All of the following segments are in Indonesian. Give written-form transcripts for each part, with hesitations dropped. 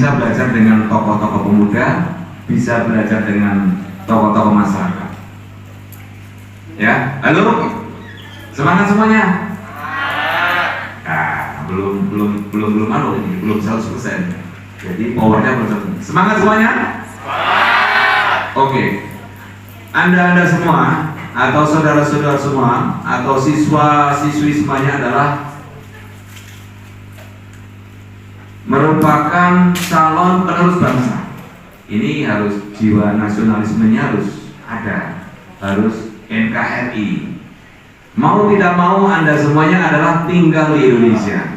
bisa belajar dengan tokoh-tokoh pemuda, bisa belajar dengan tokoh-tokoh masyarakat. Ya, halo, semangat semuanya. Nah, belum 100%. Jadi powernya belum. Semangat semuanya. Oke. Anda semua atau saudara-saudara semua atau siswa-siswi semuanya adalah merupakan calon penerus bangsa. Ini harus jiwa nasionalismenya harus ada, harus NKRI. Mau tidak mau Anda semuanya adalah tinggal di Indonesia.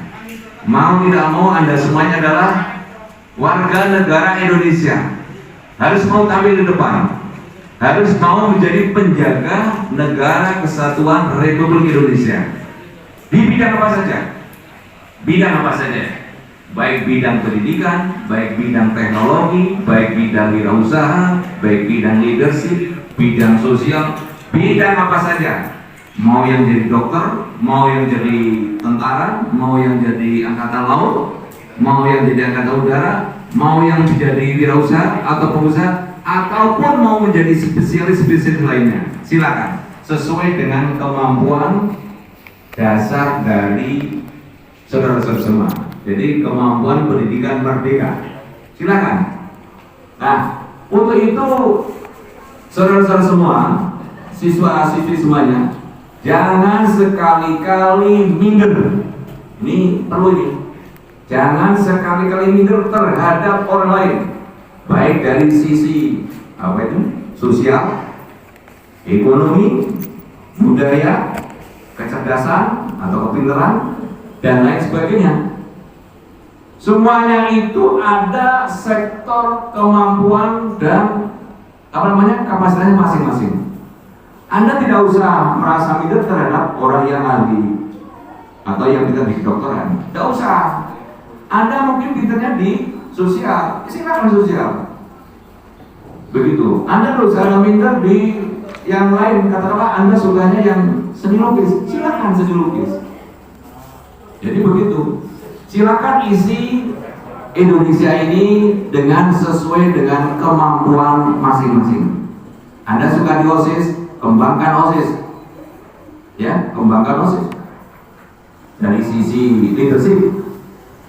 Mau tidak mau Anda semuanya adalah warga negara Indonesia. Harus mau tampil di depan. Harus mau menjadi penjaga negara kesatuan Republik Indonesia. Di bidang apa saja? Bidang apa saja? Baik bidang pendidikan, baik bidang teknologi, baik bidang wirausaha, baik bidang leadership, bidang sosial, bidang apa saja. Mau yang jadi dokter, mau yang jadi tentara, mau yang jadi angkatan laut, mau yang jadi angkatan udara, mau yang menjadi wirausaha atau pengusaha, ataupun mau menjadi spesialis lainnya, silakan sesuai dengan kemampuan dasar dari saudara-saudara semua. Jadi kemampuan pendidikan merdeka, silakan. Nah, untuk itu saudara-saudara semua, siswa-siswi semuanya, jangan sekali-kali minder. Ini perlu ini. Jangan sekali-kali minder terhadap orang lain. Baik dari sisi apa itu sosial, ekonomi, budaya, kecerdasan atau kepintaran dan lain sebagainya. Semuanya itu ada sektor kemampuan dan kapasitasnya masing-masing. Anda tidak usah merasa minder terhadap orang yang ahli atau yang kita di kedokteran. Tidak usah. Anda mungkin pinternya di sosial, silakan sosial. Begitu. Anda tidak usah minder di yang lain. Katakanlah Anda sukanya yang seni lukis, silakan seni lukis. Jadi begitu. Silakan isi Indonesia ini dengan sesuai dengan kemampuan masing-masing. Anda suka di OSIS, kembangkan OSIS. Ya, kembangkan OSIS. Dari sisi leadership,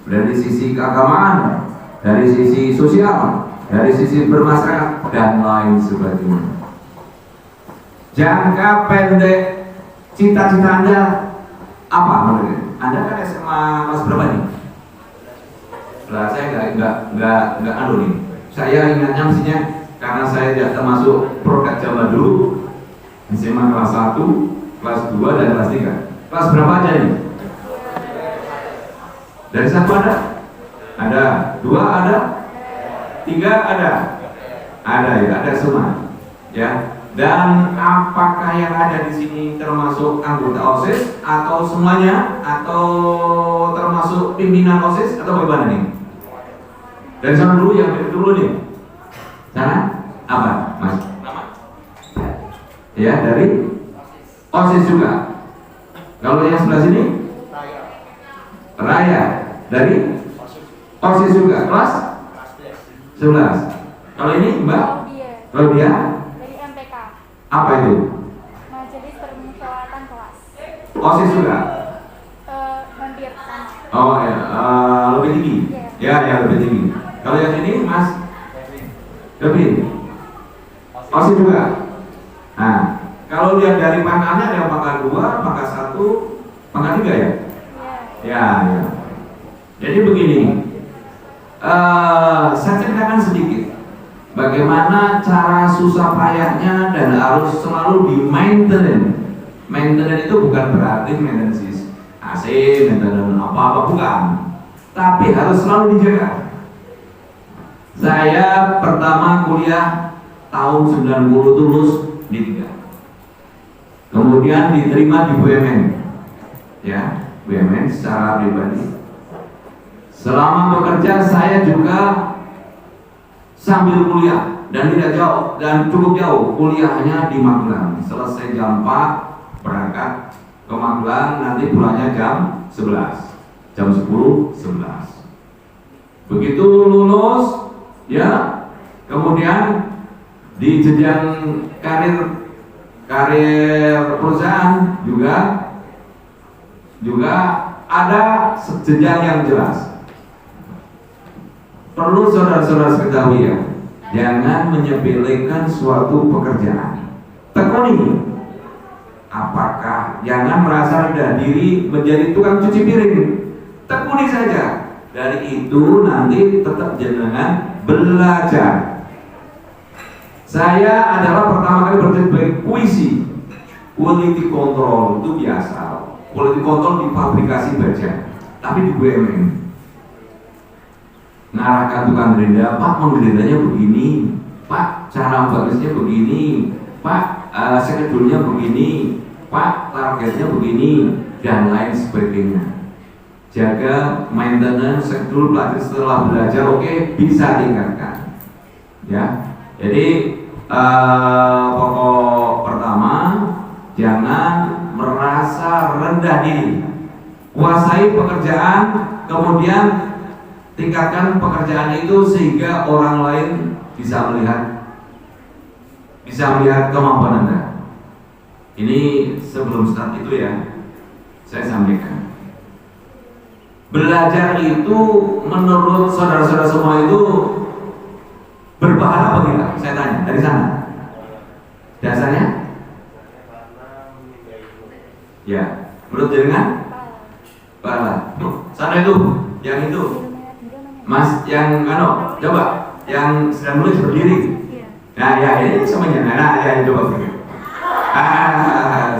dari sisi keagamaan, dari sisi sosial, dari sisi bermasyarakat dan lain sebagainya. Jangka pendek cita-cita Anda apa? Anda kan SMA kelas berapa nih? Lah saya nggak nih. Saya ingatnya mestinya karena saya tidak termasuk produk zaman dulu. SMA kelas 1, kelas 2 dan kelas 3. Kelas berapa aja nih? Dari 1 ada? Ada. 2 ada? 3 ada? Ada ya, ada semua. Ya. Dan apakah yang ada di sini termasuk anggota OSIS atau semuanya atau termasuk pimpinan OSIS atau bagaimana nih? Dari sana dulu yang dulu nih. Sana apa, Mas? Nama? Ya, dari OSIS juga. Kalau yang sebelah sini? Raya. Dari OSIS juga. Kelas 11. Kalau ini Mbak? Kalau dia? Apa itu? Majelis Permusyawaratan Kelas. OSIS juga? Mandir. Oh ya, lebih tinggi? Ya, lebih tinggi. Kalau yang ini Mas? Lebih? OSIS juga? Nah, kalau lihat dari pangkatnya ada pangkat 2, pangkat 1, pangkat 3 ya? Ya. Jadi begini, saya ceritakan sedikit bagaimana cara susah payahnya dan harus selalu di maintenance. Maintenance itu bukan berarti maintenance AC, maintenance apa-apa, bukan. Tapi harus selalu dijaga. Saya pertama kuliah tahun 90 lulus di 3. Kemudian diterima di BUMN. Ya, BUMN secara pribadi. Selama bekerja saya juga sambil kuliah dan tidak jauh dan cukup jauh, kuliahnya di Magelang. Selesai jam 4 berangkat ke Magelang, nanti pulangnya jam 11, jam 10, 11. Begitu lulus, ya, kemudian di jenjang karir perusahaan juga ada jenjang yang jelas. Perlu saudara-saudara ketahui ya, jangan menyepelekan suatu pekerjaan. Tekuni. Apakah jangan merasa rendah diri menjadi tukang cuci piring. Tekuni saja. Dari itu nanti tetap jenengan belajar. Saya adalah pertama kali bercerita puisi. Quality control itu biasa. Quality control di fabrikasi baja, tapi di BUMN. Ngarahkan tukang gerinda, Pak menggerindanya begini, Pak cara bagusnya begini, Pak skedulnya begini, Pak targetnya begini, dan lain sebagainya. Jaga maintenance skedul pelatih setelah belajar, oke, bisa tingkatkan. Ya, jadi pokok pertama, jangan merasa rendah diri. Kuasai pekerjaan, kemudian tingkatkan pekerjaan itu sehingga orang lain bisa melihat kemampuan Anda. Ini sebelum start itu ya, saya sampaikan. Belajar itu menurut saudara-saudara semua itu berpahala apa tidak? Saya tanya dari sana. Dasarnya? Ya, menurut jenengan? Pahala. Sana itu, yang itu. Mas yang coba yang sedang nulis berdiri. Nah, ya ini semuanya. Nah, ya coba.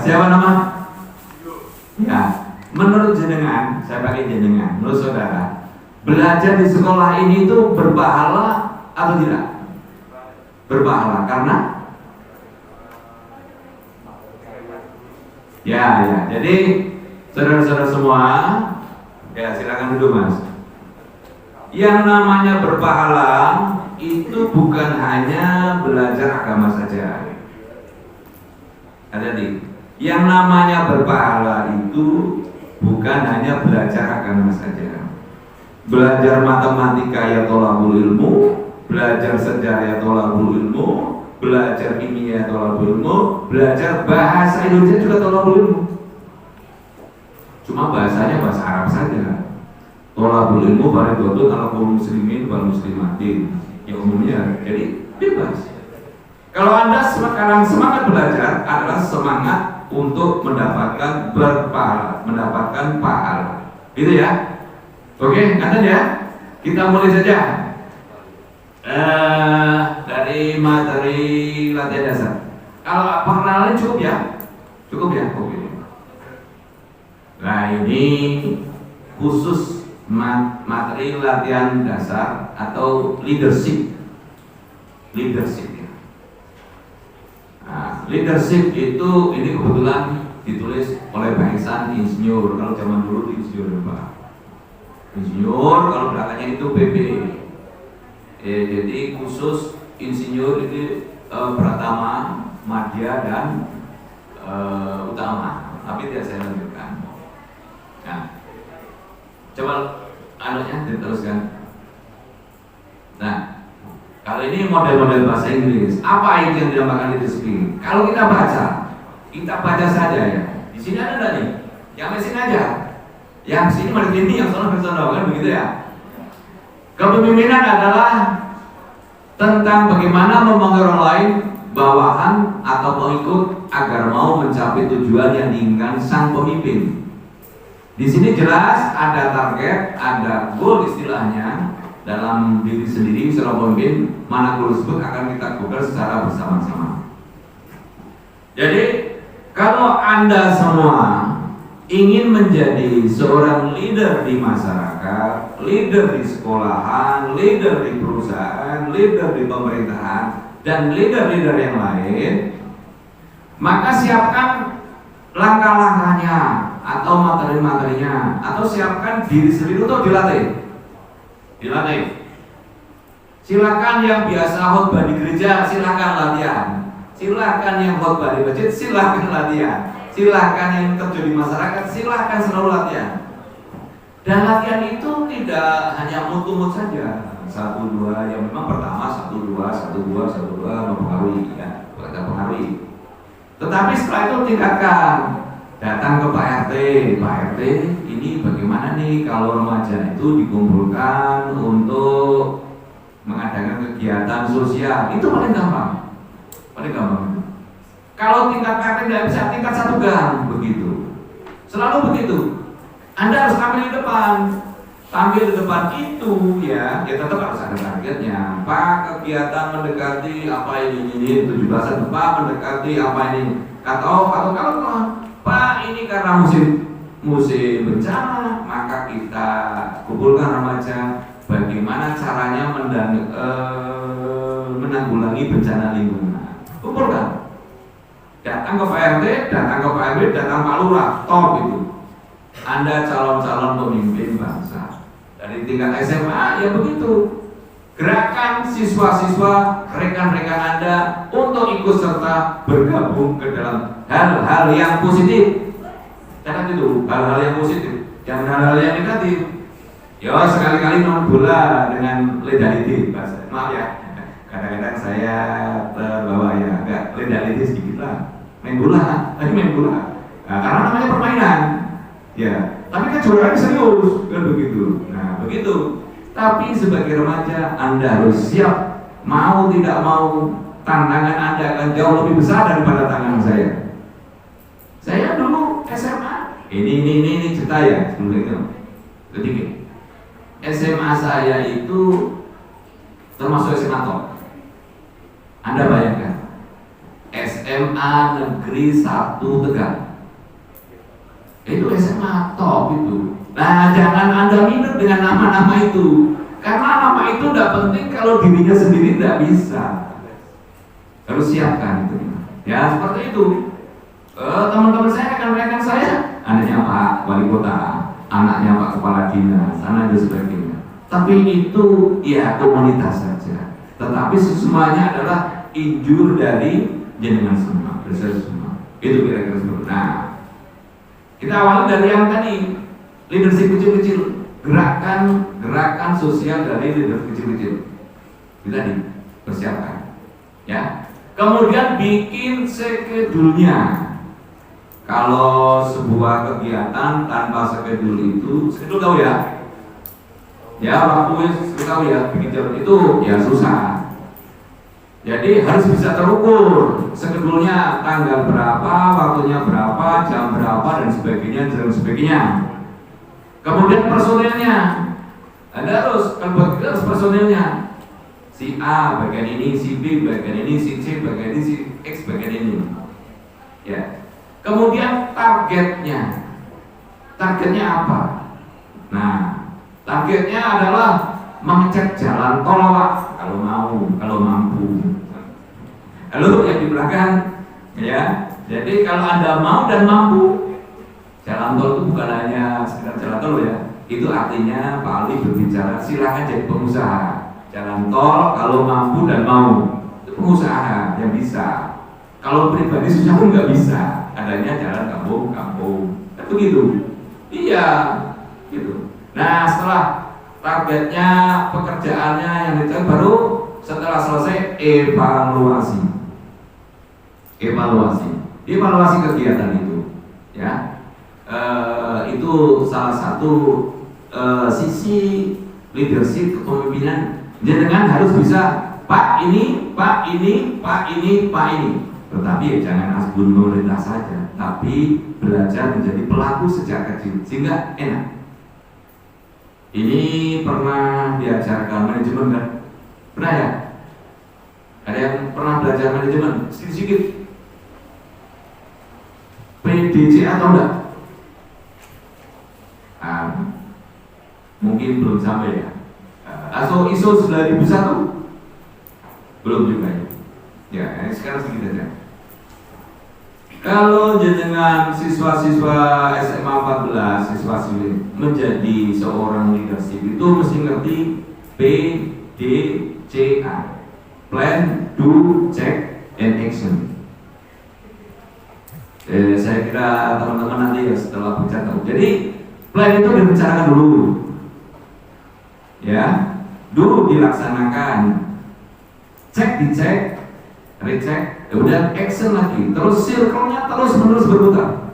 Siapa nama? Ya, menurut jenengan, saya pakai jenengan, menurut saudara, belajar di sekolah ini itu berpahala atau tidak? Berpahala karena ya, jadi saudara-saudara semua, ya silakan duduk Mas. Yang namanya berpahala itu bukan hanya belajar agama saja. Hati-hati. Yang namanya berpahala itu bukan hanya belajar agama saja. Belajar matematika ya tholabul ilmu, belajar sejarah ya tholabul ilmu, belajar kimia ya tholabul ilmu, belajar bahasa Indonesia juga tholabul ilmu. Cuma bahasanya bahasa Arab saja. Tholabul ilmu pada itu kalau kaum muslimin wal muslimatin, ya umumnya, jadi bebas. Kalau Anda sekarang semangat belajar adalah semangat untuk mendapatkan berpahala, mendapatkan pahala, gitu ya. Oke, nanti ya, kita mulai saja dari materi latihan dasar. Kalau pengenalan cukup ya, oke. Nah ini khusus materi latihan dasar atau leadership ya. Nah, leadership itu ini kebetulan ditulis oleh Pak Ihsan insinyur. Kalau zaman dulu insinyur Pak. Insinyur, kalau belakangnya itu PP. Jadi khusus insinyur ini Pratama, Madya dan Utama. Tapi tidak saya lanjutkan. Nah, coba anunya diteruskan. Nah, kalau ini model-model bahasa Inggris, apa itu yang dinamakan leadership? Kalau kita baca saja ya. Di sini ada enggak nih? Yang mesin aja. Yang sini malah ini, yang sana kan begitu ya. Kepemimpinan adalah tentang bagaimana mempengaruhi orang lain, bawahan atau pengikut agar mau mencapai tujuan yang diinginkan sang pemimpin. Di sini jelas ada target, ada goal istilahnya. Dalam diri sendiri seorang pemimpin, mana goal tersebut akan kita gugur secara bersama-sama. Jadi kalau Anda semua ingin menjadi seorang leader di masyarakat, leader di sekolahan, leader di perusahaan, leader di pemerintahan, dan leader-leader yang lain, maka siapkan langkah-langkahnya atau materi-materinya, atau siapkan diri sendiri untuk dilatih. Silakan yang biasa khotbah di gereja, silakan latihan. Silakan yang khotbah di masjid, silakan latihan. Silakan yang kerja di masyarakat, silakan selalu latihan. Dan latihan itu tidak hanya mutu-mut saja, 1-2 yang memang pertama 1-2 mempengaruhi ya, mempengaruhi. Tetapi setelah itu tingkatkan, datang ke Pak RT, Pak RT ini bagaimana nih kalau remaja itu dikumpulkan untuk mengadakan kegiatan sosial, itu paling gampang, Kalau tingkat RT tidak bisa, tingkat 1 gang begitu, selalu begitu. Anda harus tampil di depan itu ya tetap harus ada targetnya. Pak, kegiatan mendekati apa ini 17-an, Pak mendekati apa ini. Kalau Pak ini karena musim bencana, maka kita kumpulkan remaja bagaimana caranya menanggulangi bencana lingkungan. Kumpulkan. Datang ke Pak RT, datang ke Pak RW, datang Pak Lurah, top itu. Anda calon-calon pemimpin bangsa. Dari tingkat SMA ya begitu. Gerakan siswa-siswa, rekan-rekan Anda untuk ikut serta bergabung ke dalam hal-hal yang positif. Catat itu, hal-hal yang positif. Jangan hal-hal yang negatif. Ya sekali-kali nonton bola dengan legality, maaf ya. Kadang-kadang saya terbawa ya, agak legality sedikit lah. Main bola. Nah, karena namanya permainan. Ya, tapi kejuaraan serius kan begitu. Nah, begitu. Tapi sebagai remaja Anda harus siap, mau tidak mau tantangan Anda akan jauh lebih besar daripada tantangan saya. Saya dulu SMA. Ini cerita ya sebelum itu. Ketika SMA saya itu termasuk SMA top. Anda bayangkan SMA Negeri 1 Tegal. Itu SMA top itu. Nah, jangan Anda minat dengan nama-nama itu, karena nama itu tidak penting kalau dirinya sendiri tidak bisa. Harus siapkan itu. Ya seperti itu. Teman-teman saya, rekan-rekan saya, anaknya Pak Wali Kota, anaknya Pak Kepala Dinas, dan sebagainya. Tapi itu ya komunitas saja. Tetapi semuanya adalah injur dari jenengan semua, bersama semua. Itu kira-kira semua. Nah, kita awali dari yang tadi, leadership kecil-kecil, gerakan sosial dari leader kecil-kecil. Bila dipersiapkan, ya. Kemudian bikin skedulnya. Kalau sebuah kegiatan tanpa skedul itu, skedul tahu ya? Ya, waktunya tahu ya, bikin itu ya susah. Jadi harus bisa terukur skedulnya, tanggal berapa, waktunya berapa, jam berapa, dan sebagainya. Kemudian personilnya, Anda harus personilnya. Si A bagian ini, si B bagian ini, si C bagian ini, si X bagian ini. Ya. Kemudian targetnya. Targetnya apa? Nah, targetnya adalah mengecek jalan tol kalau mampu. Lalu yang di belakang, ya. Jadi kalau Anda mau dan mampu, jalan tol itu bukan hanya sekedar jalan tol ya. Itu artinya Pak Ali berbicara silakan jadi pengusaha. Jalan tol kalau mampu dan mau, itu pengusaha yang bisa. Kalau pribadi susah pun nggak bisa. Adanya jalan kampung. Itu gitu. Iya, gitu. Nah setelah targetnya, pekerjaannya yang dicari, baru setelah selesai evaluasi kegiatan itu, ya. Itu salah satu sisi leadership kepemimpinan. Jenengan harus bisa Pak ini. Tetapi ya jangan asbun pemerintah saja, tapi belajar menjadi pelaku sejak kecil sehingga enak. Ini pernah diajarkan manajemen kan? Pernah ya? Ada yang pernah belajar manajemen? Sedikit. PDC atau enggak? Mungkin belum sampai ya. Atau ISO 9001? Belum juga ya. Ya, sekarang sedikit aja. Kalau jenengan siswa-siswa SMA 14, siswa siswi menjadi seorang leadership itu mesti ngerti PDCA, Plan, Do, Check, and Action. Saya kira teman-teman nanti ya setelah baca tahu. Jadi Plan itu direncanakan dulu, ya, dulu dilaksanakan, dicek, recheck, kemudian action lagi, terus circle-nya terus menerus berputar,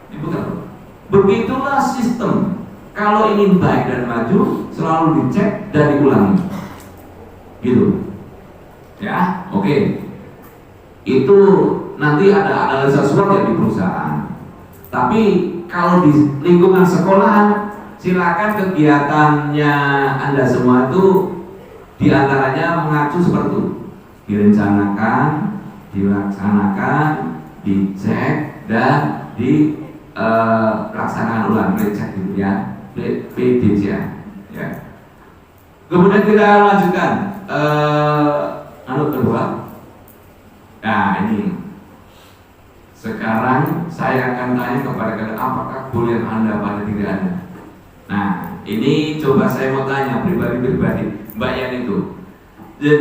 diputar. Begitulah sistem. Kalau ingin baik dan maju, selalu dicek dan diulangi, gitu, ya, oke. Itu nanti ada analisa SWOT ya di perusahaan. Tapi kalau di lingkungan sekolah, silakan kegiatannya Anda semua itu diantaranya mengacu seperti itu: direncanakan, dilaksanakan, dicek, dan dilaksanakan ulang, recek gitu ya, PDC ya. Kemudian kita lanjutkan kedua. Nah ini sekarang saya akan tanya kepada kalian, apakah goal yang Anda pada diri Anda? Nah ini coba saya mau tanya pribadi Mbak Yan itu,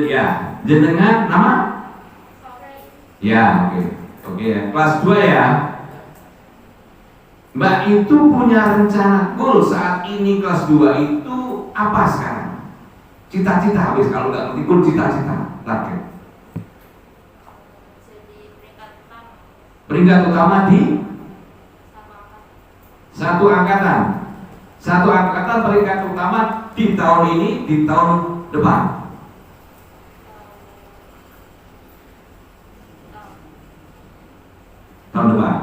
ya, jenengan nama? Ya, oke ya, kelas 2 ya. Mbak itu punya rencana goal saat ini kelas 2 itu apa sekarang? Cita-cita habis, kalau nggak ngerti goal, cita-cita, target. Peringkat utama di satu angkatan peringkat utama di tahun ini, di tahun depan. Tahun depan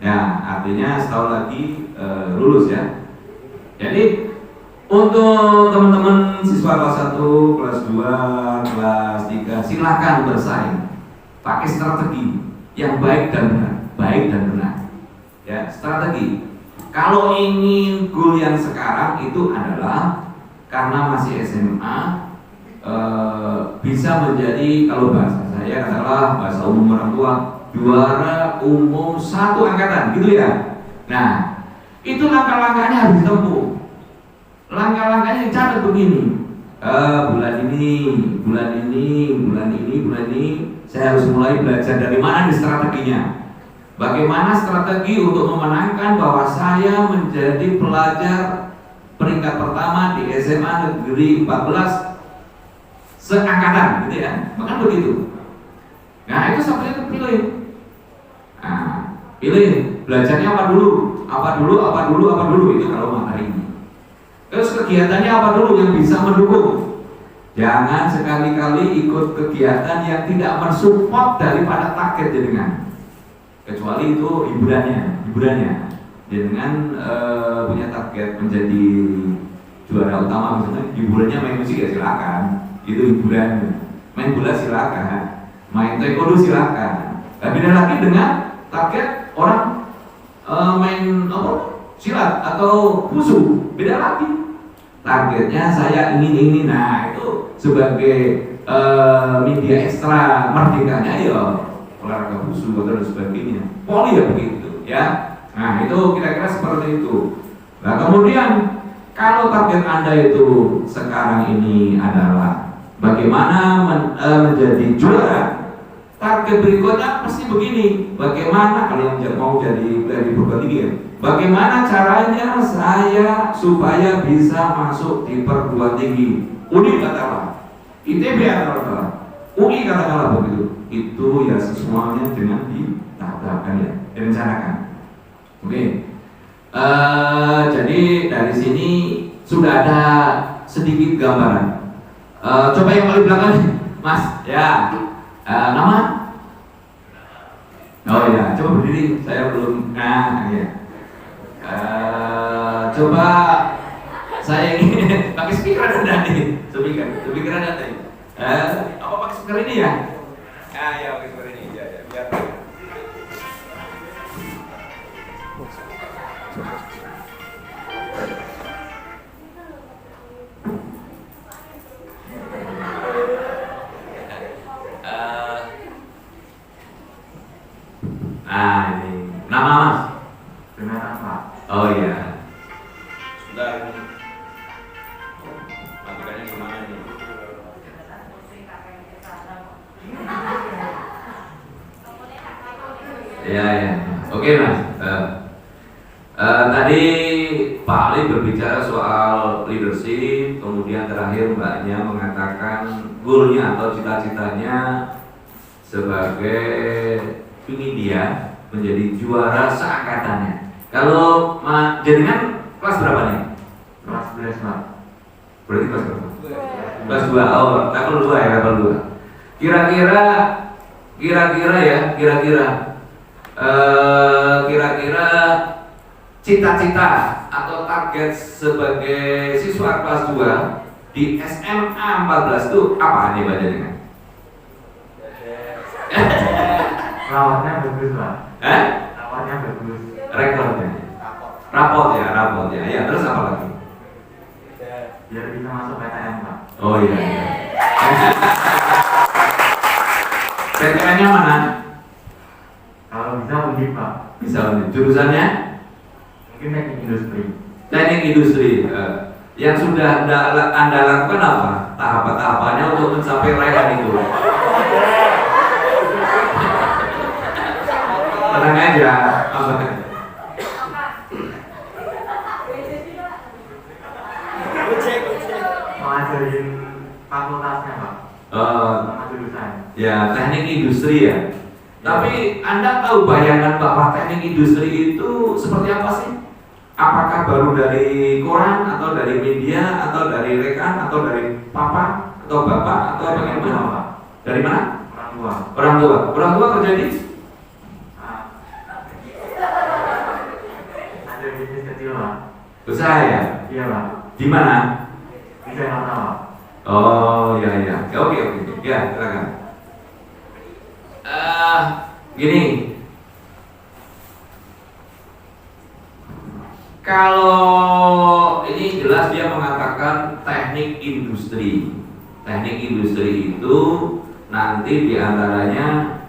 ya, artinya setahun lagi lulus ya. Jadi untuk teman-teman siswa kelas 1, kelas 2, kelas 3 silakan bersaing pakai strategi yang baik dan benar, ya, strategi. Kalau ingin goal yang sekarang itu adalah karena masih SMA, bisa menjadi, kalau bahasa saya adalah bahasa umum orang tua, juara umum satu angkatan, gitu ya. Nah, itu langkah-langkahnya harus ditempuh. Langkah-langkahnya dicatat begini. Bulan ini saya harus mulai belajar dari mana nih strateginya. Bagaimana strategi untuk memenangkan bahwa saya menjadi pelajar peringkat pertama di SMA Negeri 14 seangkatan, gitu ya. Bahkan begitu. Nah, itu sampai itu pilih. Nah, pilih belajarnya apa dulu itu kalau materi ini. Terus kegiatannya apa dulu yang bisa mendukung. Jangan sekali-kali ikut kegiatan yang tidak mensupport daripada target jenengan. Kecuali itu hiburannya. Jenengan punya target menjadi juara utama, misalnya hiburannya main musik ya silakan, itu hiburan. Main bola silakan, main taekwondo silakan. Tapi beda lagi dengan target orang main silat atau wushu, beda lagi. Targetnya saya ingin ini, nah itu sebagai media ekstra merdekanya ya olahraga wushu dan sebagainya. Poli ya begitu ya. Nah itu kira-kira seperti itu. Nah kemudian kalau target Anda itu sekarang ini adalah bagaimana menjadi juara, target berikutnya pasti begini. Bagaimana kalau yang mau jadi dari perguruan tinggi ya? Bagaimana caranya saya supaya bisa masuk di perguruan tinggi? UNI katakanlah, ITB katakanlah, UI katakanlah begitu. Itu ya semuanya dengan ditata ya, direncanakan. Oke. Jadi dari sini sudah ada sedikit gambaran. Coba yang paling belakang, Mas. Ya. Nama? Oh ya, coba berdiri. Saya belum. Nah, ya. Coba saya ingin pakai speaker ada nih, speaker ada nih. Apa pakai speaker ini ya? Ya pakai speaker ini ya, biar. Ini nama Mas. Benar apa? Oh iya. Sudah ini. Matikannya gimana ini? Ya. Oke Mas. Tadi Pak Ali berbicara soal leadership, kemudian terakhir Mbaknya mengatakan goalnya atau cita-citanya sebagai ingin dia menjadi juara seangkatannya. Kalau jaringan kelas berapa nih? Kelas 11 Pak. Berarti kelas berapa? Kelas 2. Oh, level 2 ya, level 2. Kira-kira cita-cita atau target sebagai siswa kelas 2 di SMA 14 itu apa nih Mbak Jaringan? Rawatnya bagus Pak. Rawatnya bagus. Rekornya. Rapot ya. Ya, terus apa lagi? Biar bisa masuk PTN Pak. Oh iya. PTN-nya mana? Kalau bisa undip Pak. Bisa jurusannya? Mungkin teknik industri. Teknik industri. Yang sudah Anda lakukan apa? Tahapan-tahapannya untuk mencapai raihan itu. Tenang aja. Mengajarin fakultasnya Pak. Sama jurusan. Ya, teknik industri ya. Tapi Anda tahu bayangan Bapak teknik industri itu seperti apa sih? Apakah baru dari koran atau dari media atau dari rekan atau dari papa atau bapak atau bagaimana Pak? Dari mana? Orang tua kerja di? Ada bisnis kecil Pak. Usaha ya? Iya Pak. Di mana? Di Jakarta Pak. Oh ya. Oke. Ya, silakan. Gini. Kalau ini jelas dia mengatakan teknik industri. Teknik industri itu nanti diantaranya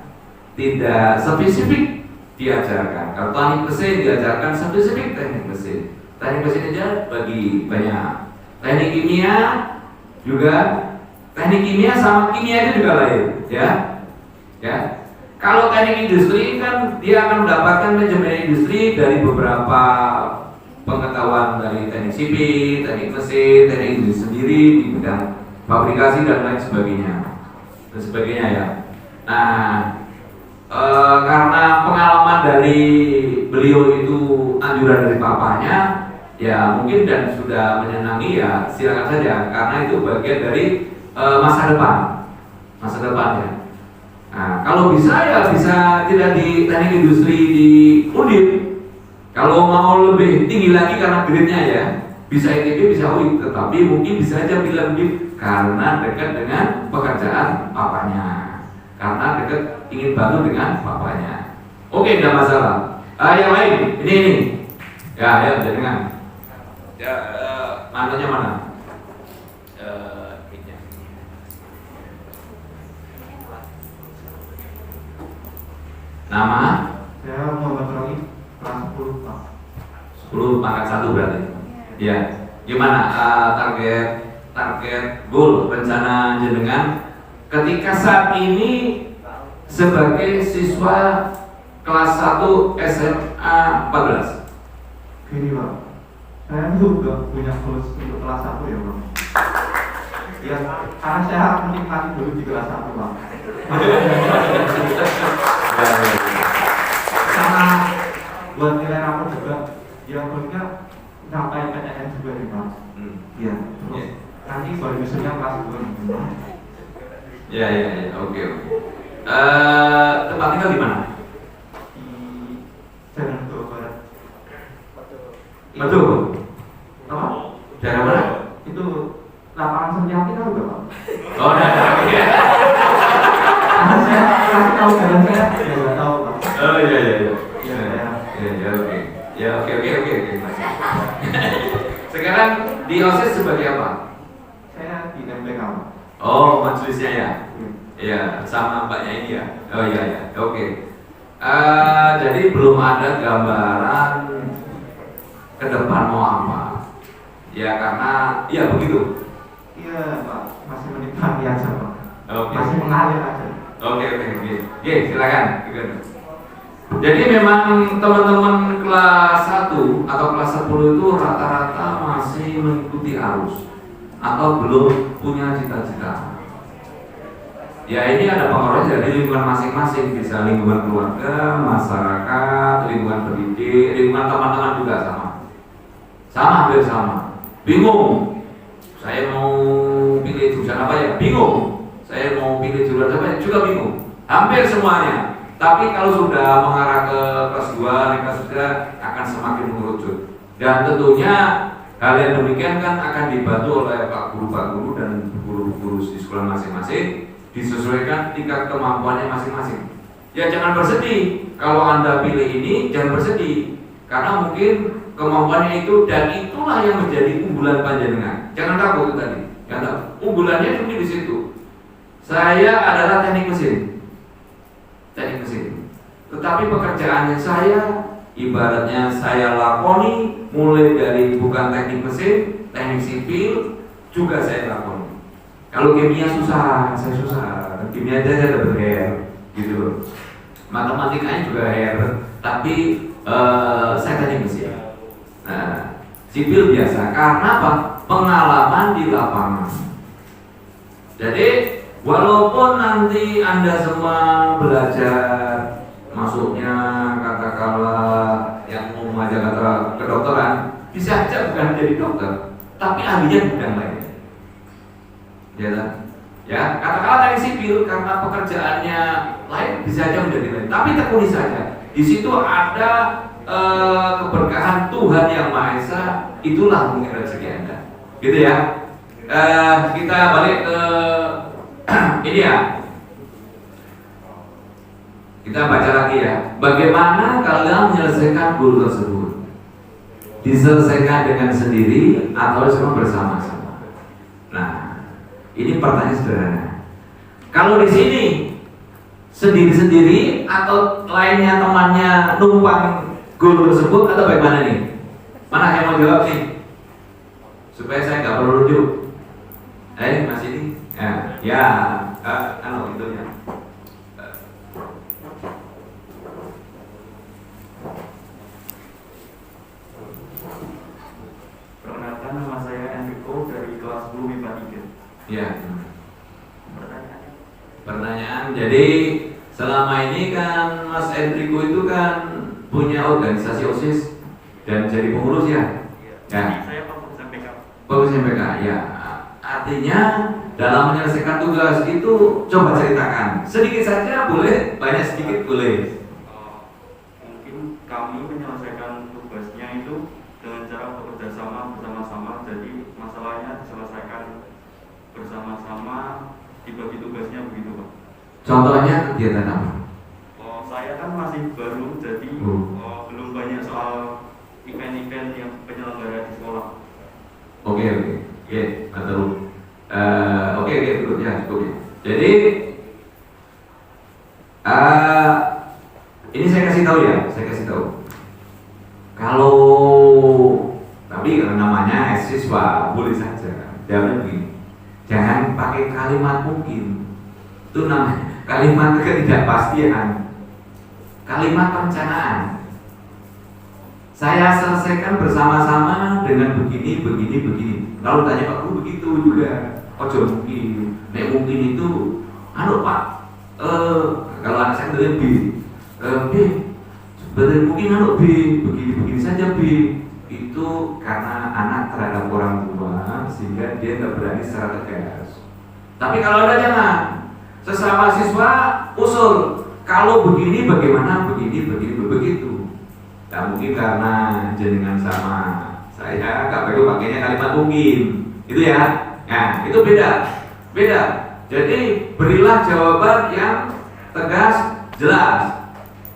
tidak spesifik diajarkan. Kalau teknik mesin diajarkan spesifik teknik mesin. Teknik mesin aja bagi banyak. Teknik kimia juga. Teknik kimia sama kimia itu juga lain, ya. Kalau teknik industri kan dia akan mendapatkan manajemen industri dari beberapa pengetahuan dari teknik sipil, teknik mesin, teknik industri sendiri di bidang fabrikasi dan lain sebagainya ya. Nah, karena pengalaman dari beliau itu anjuran dari papanya, ya mungkin dan sudah menyenangi ya silakan saja karena itu bagian dari masa depan ya. Nah, kalau bisa ya bisa tidak di teknik industri di Undip. Kalau mau lebih tinggi lagi karena grade-nya ya bisa ITB bisa UI, tetapi mungkin bisa aja pilih Undip karena dekat dengan pekerjaan papanya, karena dekat ingin bantu dengan papanya. Oke, tidak masalah. Yang lain ini ya dengan ya mantunya mana? Nama? Saya Muhammad Rohi, kelas 10 Pak. 10 pangkat 1 berarti. Ya. Gimana target goal rencana jenengan ketika saat ini sebagai siswa kelas 1 SMA 14? Gini Pak, saya juga punya goals untuk kelas 1 ya Pak. Ya, karena saya harus menikmati dulu di kelas 1 Pak. Karena buat nilai rapor juga, ya goalnya sampai PTN juga nih Pak. Iya. Terus nanti baru nyusunnya kelas 2. Ya, oke. Tempat tinggal di mana? Di Jalan Jawa Barat. Betul. Apa? Daerah mana? Itu lapangan Sentiati tahu nggak Pak? Oh, daerah. Karena saya kasih tahu jalan saya, ya nggak tahu Pak. Oh iya. Ya, Oke. Ya oke. Sekarang di OSIS sebagai apa? saya di MPK Pak. Oh, majelisnya ya. Iya, sama mbaknya ini ya. Oh iya. Oke. Jadi belum ada gambaran ke depan mau apa. Ya karena ya begitu. Iya Pak, masih menikmati aja Pak. Oke. Masih mengalir aja. Oke. Silakan. Jadi memang teman-teman kelas 1 atau kelas 10 itu rata-rata masih mengikuti arus atau belum punya cita-cita. Ya ini ada pengaruh dari lingkungan masing-masing, bisa lingkungan keluarga, masyarakat, lingkungan pendidik, lingkungan teman-teman juga sama hampir sama. Bingung, saya mau pilih jurusan apa ya? Bingung, saya mau pilih jurusan apa ya? Juga bingung, hampir semuanya. Tapi kalau sudah mengarah ke kelas 2, kelas 3 akan semakin mengerucut. Dan tentunya hal yang demikian kan akan dibantu oleh Pak Guru dan guru-guru di sekolah masing-masing, disesuaikan tingkat kemampuannya masing-masing. Ya jangan bersedih kalau Anda pilih ini, jangan bersedih karena mungkin kemampuannya itu dan itulah yang menjadi unggulan panjenengan. Jangan takut tadi. Jangan takut. Unggulannya mungkin di situ. Saya adalah teknik mesin. Tetapi pekerjaannya saya ibaratnya saya lakoni mulai dari bukan teknik mesin, teknik sipil juga saya lakoni. Kalau kimia susah, saya susah. Kimia aja saya dapat R, gitu loh. Matematikanya juga R, tapi saya teknik mesin. Nah, sipil biasa. Karena apa? Pengalaman di lapangan. Jadi walaupun nanti Anda semua belajar masuknya katakanlah yang mau mengajar kata kedokteran, bisa aja bukan jadi dokter, tapi ahlinya bidang lain. Ya, katakanlah teknik sipil karena pekerjaannya lain bisa aja menjadi lain. Tapi tekuni saja. Di situ ada keberkahan Tuhan yang Maha Esa, itulah mungkin rezeki Anda. Gitu ya. Kita balik ke ini ya. Kita baca lagi ya. Bagaimana kalian menyelesaikan guru tersebut? Diselesaikan dengan sendiri atau semua bersama-sama? Nah, ini pertanyaan sederhana. Kalau di sini sendiri-sendiri atau lainnya temannya numpang guru tersebut atau bagaimana nih? Mana yang mau jawab nih? Supaya saya nggak perlu rujuk. Mas ini? Ya, itu ya. Perkenalkan, nama saya Enrico dari kelas 10 MIPA 3. Ya. Pertanyaan. Jadi selama ini kan Mas Enrico itu kan punya organisasi OSIS dan jadi pengurus ya? Ya. Saya pengurus MPK. Pengurus MPK, ya. Artinya dalam menyelesaikan tugas itu coba ceritakan. Sedikit saja boleh, banyak sedikit boleh. Mungkin kami menyelesaikan tugasnya itu dengan cara bekerja sama bersama-sama. Jadi masalahnya diselesaikan bersama-sama, dibagi tugasnya begitu Pak. Contohnya kegiatan apa? Saya kan masih baru, jadi belum banyak soal event-event yang penyelenggara di sekolah. Oke, betul. Oke, cukup ya. Jadi ini saya kasih tahu. Kalau tapi namanya siswa boleh saja. Jangan begini. Jangan pakai kalimat mungkin. Itu namanya kalimat ketidakpastian. Kalimat perencanaan. Saya selesaikan bersama-sama dengan begini. Lalu tanya Pak Guru begitu juga. Ojo mungkin. Nek mungkin itu, Pak. Kalau anak saya bilang B. Mungkin B. Begini saja B. Itu karena anak terhadap orang tua sehingga dia nggak berani secara tegas. Tapi kalau ada jangan. Sesama siswa usul. Kalau begini bagaimana? Begini begitu. Nah, mungkin karena jenengan sama saya nggak perlu pakainya kalimat mungkin, itu ya. Nah, itu beda. Jadi berilah jawaban yang tegas, jelas.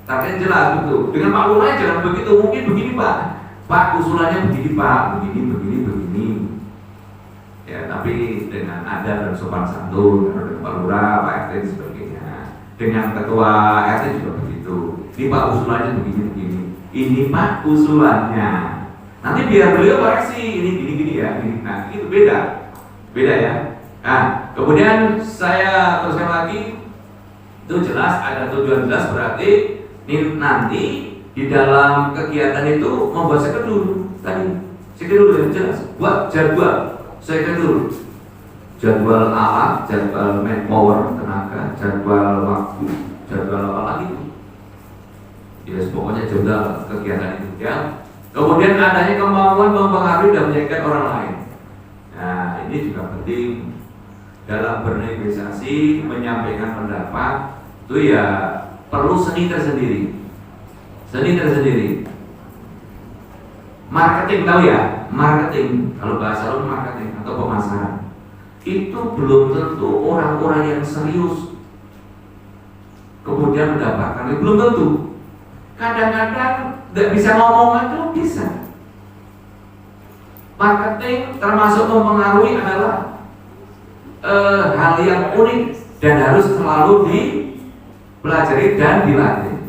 Targetnya jelas betul. Dengan Pak Lurah jangan begitu. Mungkin begini Pak usulannya begini Pak, begini. Ya, tapi dengan ada dan sopan santun, dengan Pak Lurah, Pak RT dan sebagainya. Dengan Ketua RT juga begitu. Ini Pak usulannya begini. Ini Pak usulannya. Nanti biar beliau koreksi ini ya. Nah, itu beda ya. Nah, kemudian saya teruskan lagi. Itu jelas ada tujuan jelas berarti Ini nanti di dalam kegiatan itu membuat skedul tadi. Skedul yang jelas, buat jadwal. Skedul. Jadwal alat, jadwal manpower, tenaga, jadwal waktu, jadwal apa lagi itu. Ya, pokoknya jadwal kegiatan itu ya. Kemudian adanya kemauan mempengaruhi dan menyaksikan orang lain. Nah, ini juga penting dalam bernegosiasi, menyampaikan pendapat itu ya perlu seni tersendiri. Seni tersendiri. Marketing tahu ya? Marketing, kalau bahasa lu marketing atau pemasaran. Itu belum tentu orang-orang yang serius kemudian mendapatkan itu belum tentu. Kadang-kadang tidak bisa ngomong aja bisa. Marketing termasuk mempengaruhi adalah hal yang unik dan harus selalu dipelajari dan dilatih.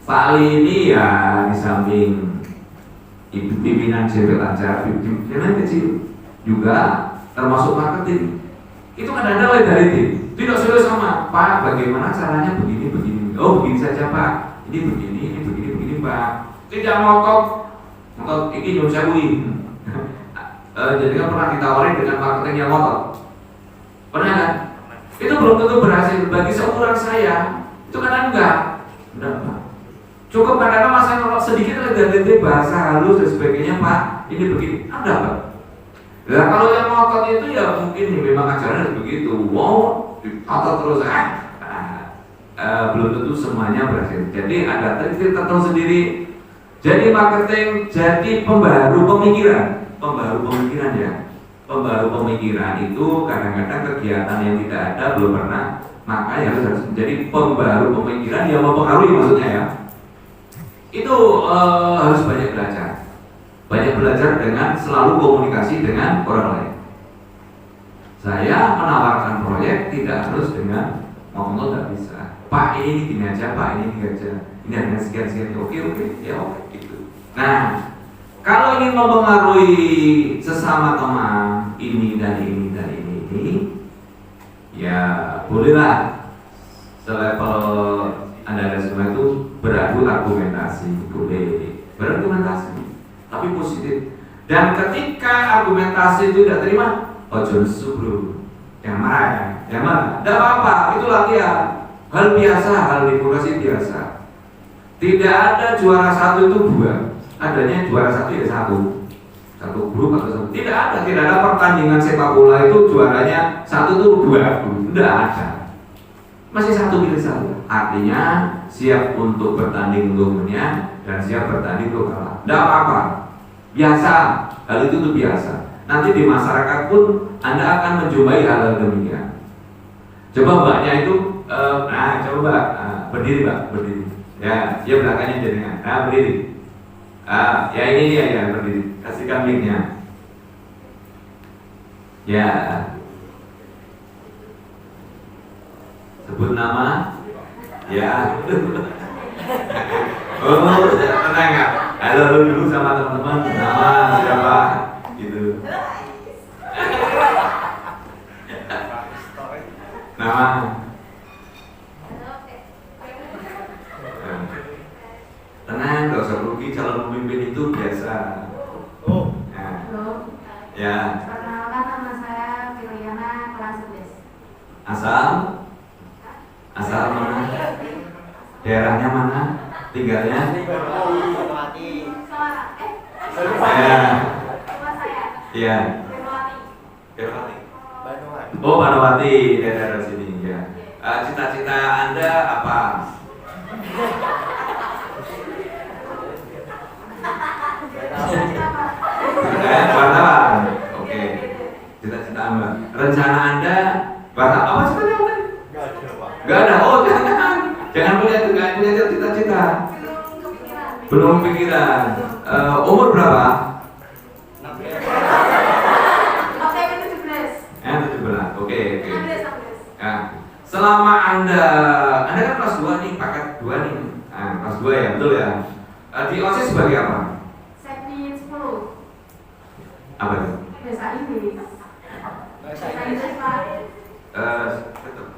Pak Ali ini ya di samping ibu pimpinan JW acara pimpinan kecil juga termasuk marketing. Itu kan ada dari tim. Tidak serius sama Pak. Bagaimana caranya begini begini. Oh begini saja Pak. Ini begini Pak. Tidak ngotot ini nyuruh saya jadi kan pernah ditawarin dengan marketing yang ngotot. Pernah kan? Itu belum tentu berhasil. Bagi seumuran saya itu kadang enggak. Cukup kadang-kadang masa sedikit legenda bahasa halus dan sebagainya Pak. Ini begini. Ada Pak. Nah kalau yang ngotot itu ya mungkin memang ajaran begitu. Wow, otot terus belum tentu semuanya berhasil. Jadi ada trik tertentu sendiri. Jadi marketing jadi pembaharu pemikiran ya. Pembaharu pemikiran itu kadang-kadang kegiatan yang tidak ada belum pernah, maka ya harus menjadi pembaharu pemikiran yang mempengaruhi maksudnya ya. Itu harus banyak belajar dengan selalu komunikasi dengan orang lain. Saya menawarkan proyek tidak harus dengan ngomong tidak bisa. Pak ini gini aja, Pak ini gini aja. Ini hanya sekian-sekian. Oke, ya oke gitu. Nah, kalau ingin mempengaruhi sesama teman ini dan ini, ya bolehlah selevel Anda semua itu beradu argumentasi, boleh berargumentasi, tapi positif. Dan ketika argumentasi itu tidak terima, ojo nesu bro, yang marah ya, tidak apa-apa, itu latihan, hal biasa, hal demokrasi biasa. Tidak ada juara satu itu dua, adanya juara satu ya satu grup atau satu. Tidak ada pertandingan sepak bola itu juaranya satu itu dua grup, tidak ada. Masih satu pilih satu. Artinya siap untuk bertanding untuk menang dan siap bertanding untuk kalah. Tidak apa-apa, biasa, hal itu biasa. Nanti di masyarakat pun Anda akan menjumpai hal demikian. Coba mbaknya itu, coba mbak, berdiri mbak, berdiri. Ya, dia belakangnya jadinya. Berdiri. Ya ini dia ya berdiri. Kasihkan mic-nya. Ya. Sebut nama. Ya. Oh, tenang ya. Halo dulu sama teman-teman. Nama siapa? Gitu. Nama. Tenang, gak usah rugi, calon pemimpin itu biasa. Ya. Perkenalkan nama saya Filiana kelas 11. Asal mana? Daerahnya mana? Tinggalnya? Iya. Oh, Banowati, daerah sini ya. Cita-cita Anda apa? Wartawan. Oke. Cita-cita Anda. Rencana Anda wartawan apa sebenarnya Anda? Gak ada. Oh, jangan punya cita-cita. Belum pikiran. Umur berapa? 17. Oke. Ya. Selama Anda kan kelas 2 nih, paket 2 nih. Kelas 2 ya, betul ya. Di OSIS sebagai apa? Sekti 10. Apa itu? Bahasa Inggris.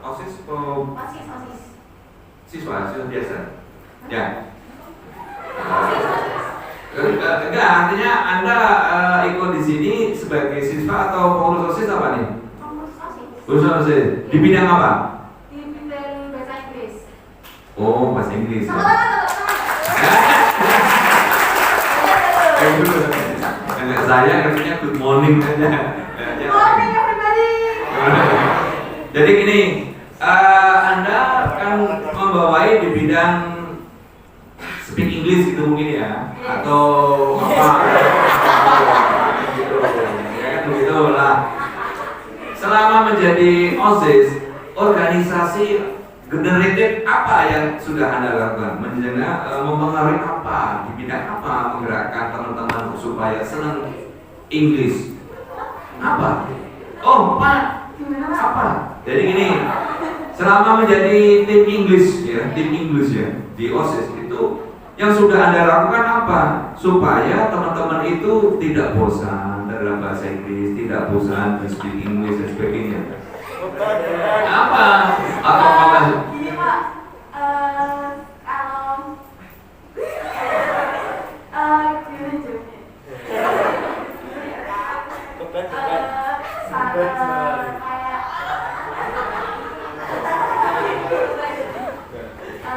OSIS OSIS. siswa biasa. Ya. Enggak, artinya Anda ikut di sini sebagai siswa atau pengurus OSIS apa nih? Pengurus OSIS. Pengurus OSIS. Di bidang apa? Di bidang bahasa Inggris. Oh, bahasa Inggris. Ya. Saya katanya good morning aja. Morning everybody. Jadi gini, Anda kan membawai di bidang speak English gitu mungkin ya, atau apa? Gitu. Ya kan begitu lah. Selama menjadi OSIS, organisasi generatif apa yang sudah Anda lakukan? Mempengaruhi apa? Di bidang apa? Menggerakkan teman-teman supaya senang English? Apa? Oh, Pak, apa? Jadi gini, selama menjadi tim English ya di OSIS itu yang sudah Anda lakukan apa? Supaya teman-teman itu tidak bosan dalam bahasa Inggris, tidak bosan di speak English dan sebagainya. Apa? Atau apa? Gini Pak, kalau gini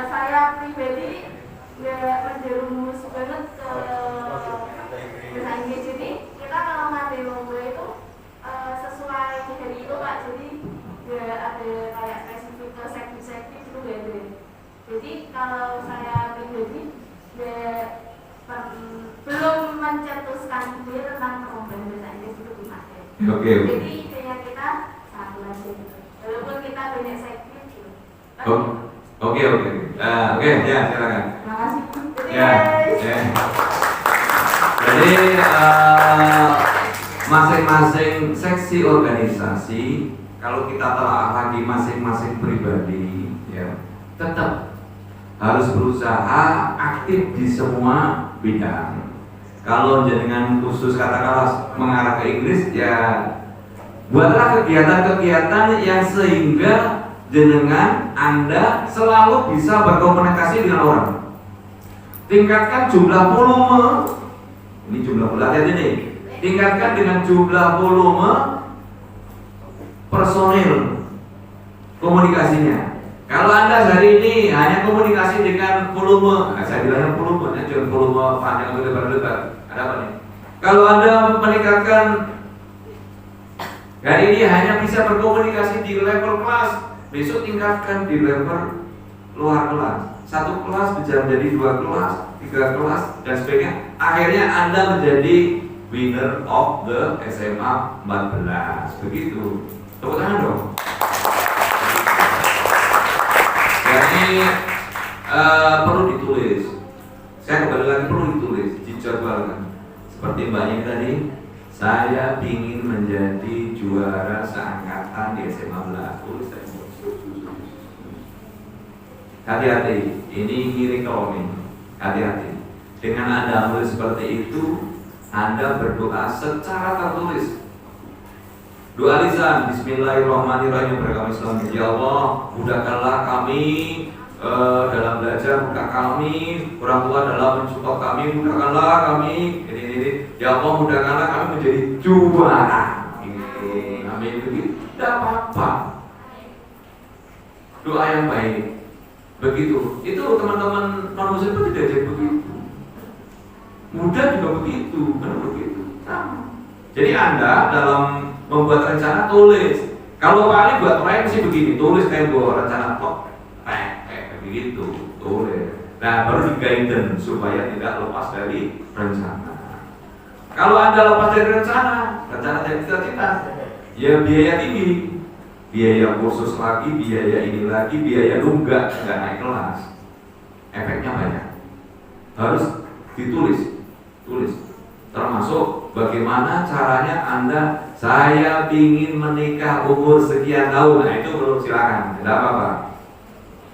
saya pribadi nggak menjerumus banget ke bahasa Inggris ini. Kita kalau ngadain lomba itu sesuai dari itu Pak, jadi nggak ada kayak spesifik ke sekti itu nggak ada. Jadi kalau saya pribadi belum mencetuskan ide tentang perlombaan bahasa Inggris itu dipakai. Oke. Jadi idenya kita satu aja gitu. Walaupun kita banyak sekti gitu. Oke, ya silakan. Terima kasih. Ya. Jadi masing-masing seksi organisasi, kalau kita telah lagi masing-masing pribadi, ya tetap harus berusaha aktif di semua bidang. Kalau jenengan khusus katakanlah mengarah ke Inggris, ya buatlah kegiatan-kegiatan yang sehingga jenengan Anda selalu bisa berkomunikasi dengan orang. Tingkatkan jumlah volume. Ini jumlah volume ini. Tingkatkan dengan jumlah volume personil komunikasinya. Kalau Anda hari ini hanya komunikasi dengan volume, saya bilangnya volume, jangan volume panjang atau lebar-lebar. Ada apa nih? Kalau Anda meningkatkan hari ini hanya bisa berkomunikasi di level kelas, besok tingkatkan di level luar kelas. Satu kelas bisa menjadi 2 kelas, 3 kelas, dan sebagainya. Akhirnya Anda menjadi winner of the SMA 14. Begitu. Tepuk tangan dong. Ini perlu ditulis. Saya kembali lagi perlu ditulis, dijadwalkan. Seperti mbaknya tadi, saya ingin menjadi juara seangkatan di SMA 11. Tulis saya. Hati-hati, ini ngiri nih. Hati-hati. Dengan Anda menulis seperti itu, Anda berdoa secara tertulis. Doa lisan, Bismillahirrahmanirrahim. Berkami selamat. Ya Allah, mudahkanlah kami dalam belajar, mudah kami, orang tua dalam mensupport kami, mudahkanlah kami. Ini. Ya Allah, mudahkanlah kami menjadi juara. Amin. Begitu. Tidak apa-apa. Doa yang baik. Begitu. Itu teman-teman non-muslim pun tidak jadi begitu. Mudah juga begitu, benar begitu. Sama. Jadi Anda dalam membuat rencana tulis. Kalau Pak Ali buat proyek sih begini, tulis tempo rencana kok kayak begitu, tulis. Nah, baru di guidance supaya tidak lepas dari rencana. Kalau Anda lepas dari rencana dari cita-cita, ya biaya tinggi, biaya kursus lagi, biaya ini lagi, biaya nggak naik kelas. Efeknya banyak. Harus ditulis, termasuk bagaimana caranya Anda, saya ingin menikah umur sekian tahun. Nah itu belum, silakan, tidak apa-apa.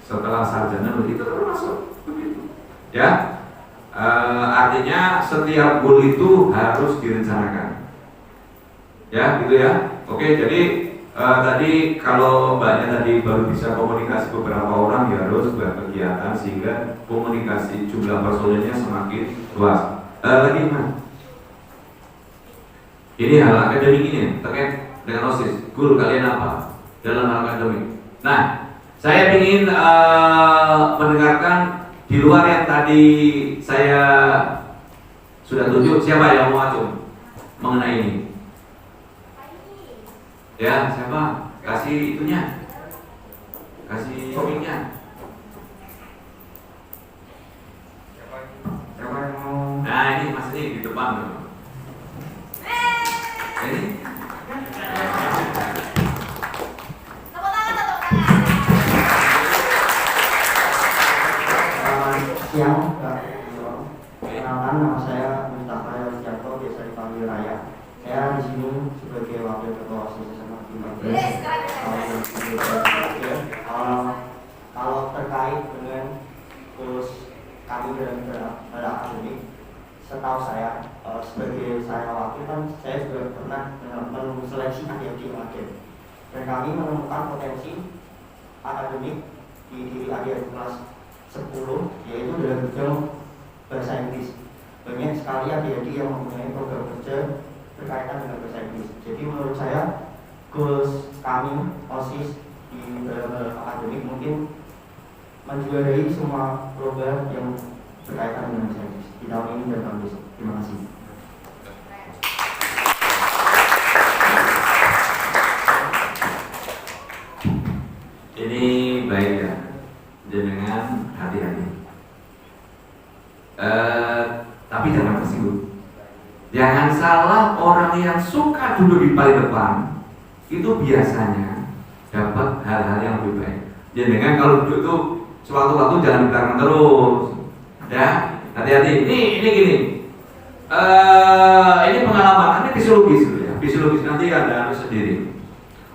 Setelah sarjana begitu termasuk begitu. Ya, artinya setiap goal itu harus direncanakan. Ya, gitu ya. Oke, jadi tadi kalau mbaknya tadi baru bisa komunikasi beberapa orang, ya harus buat kegiatan sehingga komunikasi jumlah personilnya semakin luas. Lagi mana? Ini hal akademik ini terkait dengan OSIS. Guru kalian apa dalam hal akademik? Nah, saya ingin mendengarkan di luar yang tadi saya sudah tunjuk. Siapa yang mau acung mengenai ini? Ya, siapa? Kasih itunya, kasih topiknya. Siapa yang mau? Nah, ini Mas ini di depan. Ini siang, perkenalkan nama saya Mustafa Yosjanto, biasa dipanggil Raya. Saya di sini sebagai wakil ketua OSIS SMA 15. Kalau terkait dengan kursus kami dalam akademik, setahu saya sebagai saya wakil kan saya juga pernah menseleksi adik-adik adik, dan kami menemukan potensi akademik di diri adik kelas 10, yaitu dalam bidang bahasa Inggris. Banyak sekali adik-adik yang mempunyai program kerja berkaitan dengan bahasa Inggris. Jadi menurut saya goals kami OSIS di dalam akademik mungkin menjuarai semua program yang berkaitan dengan bahasa Inggris di tahun ini dan tahun besok. Terima kasih. ini baik ya, dengan hati-hati. Tapi jangan tersinggung. Jangan salah, orang yang suka duduk di paling depan itu biasanya dapat hal-hal yang lebih baik. Jadi dengan kalau duduk itu sewaktu-waktu jangan di belakang terus. Ya, hati-hati. Ini gini. Ini pengalaman, ini fisiologis ya. Fisiologis nanti ada sendiri.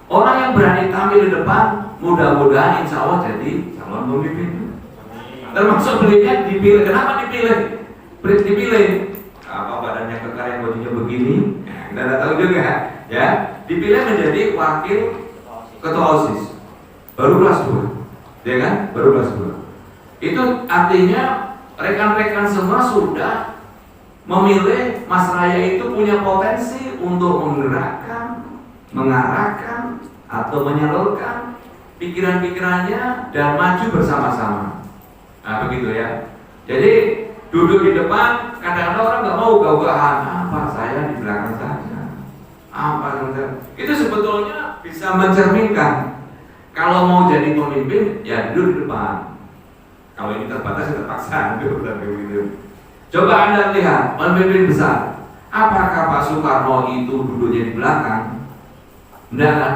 Orang yang berani tampil di depan, mudah-mudahan insya Allah jadi calon pemimpin. Termasuk belinya dipilih. Kenapa dipilih? Dipilih apa badannya kekar yang bajunya begini, ya, kita tidak tahu juga ya. Dipilih menjadi wakil ketua OSIS baru kelas 2, ya kan? Baru kelas 2. Itu artinya rekan-rekan semua sudah memilih Mas Raya itu punya potensi untuk menggerakkan, mengarahkan atau menyalurkan pikiran-pikirannya dan maju bersama-sama. Nah begitu ya. Jadi duduk di depan, kadang-kadang orang nggak mau gaugahan, apa saya di belakang saja, apa itu sebetulnya bisa mencerminkan kalau mau jadi pemimpin ya duduk di depan. Kalau ini terbatas terpaksa gitu. Coba Anda lihat pemimpin besar, apakah Pak Soekarno itu duduknya di belakang? Enggak kan?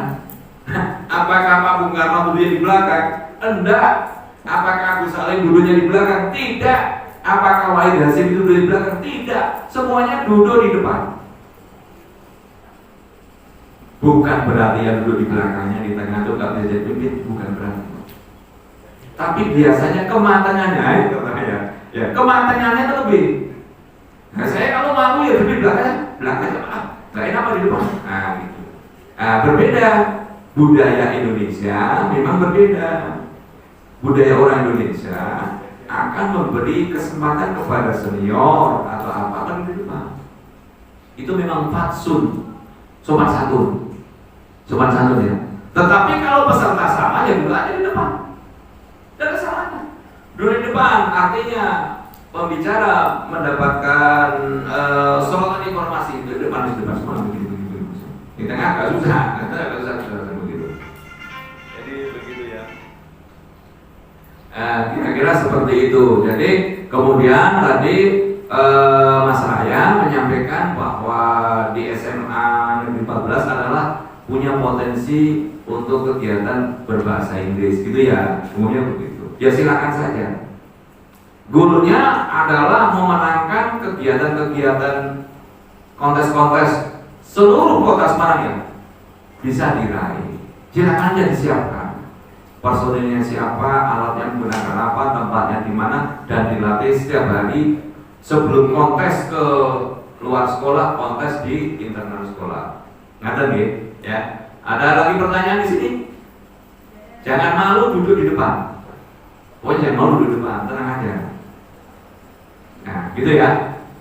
Apakah Pak Bung Karno duduknya di belakang? Enggak. Apakah Agus Salim duduknya di belakang? Tidak. Apakah Wahid Hasyim itu duduk di belakang? Tidak. Semuanya duduk di depan. Bukan berarti yang duduk di belakangnya di tengah itu nggak bisa jadi pemimpin, bukan berarti. Tapi biasanya kematangannya, ya kematangannya itu lebih. Nah, saya kalau malu ya duduk di belakangnya nggak enak apa di depan. Nah, gitu. Nah, berbeda. Budaya Indonesia memang berbeda. Budaya orang Indonesia akan memberi kesempatan kepada senior atau apa di depan. Itu memang fatsun, sopan santun ya. Tetapi kalau peserta sama ya duduk aja di depan. Dan kesalahannya duduk di depan artinya pembicara mendapatkan sorotan informasi itu di depan semua begitu. Di tengah agak susah begitu. Jadi begitu ya. Kira-kira seperti itu. Jadi kemudian tadi Mas Raya menyampaikan bahwa di SMA Negeri 14 adalah punya potensi untuk kegiatan berbahasa Inggris, gitu ya. Umumnya begitu. Ya silakan saja. Goalnya adalah memenangkan kegiatan-kegiatan kontes-kontes seluruh kota Semarang yang bisa diraih. Silakan aja disiapkan. Personilnya siapa, alatnya menggunakan apa, tempatnya di mana, dan dilatih setiap hari sebelum kontes ke luar sekolah, kontes di internal sekolah. Ngaten nggih, ya. Ada lagi pertanyaan di sini? Jangan malu duduk di depan. Pokoknya jangan malu duduk di depan, tenang aja. Nah, gitu ya.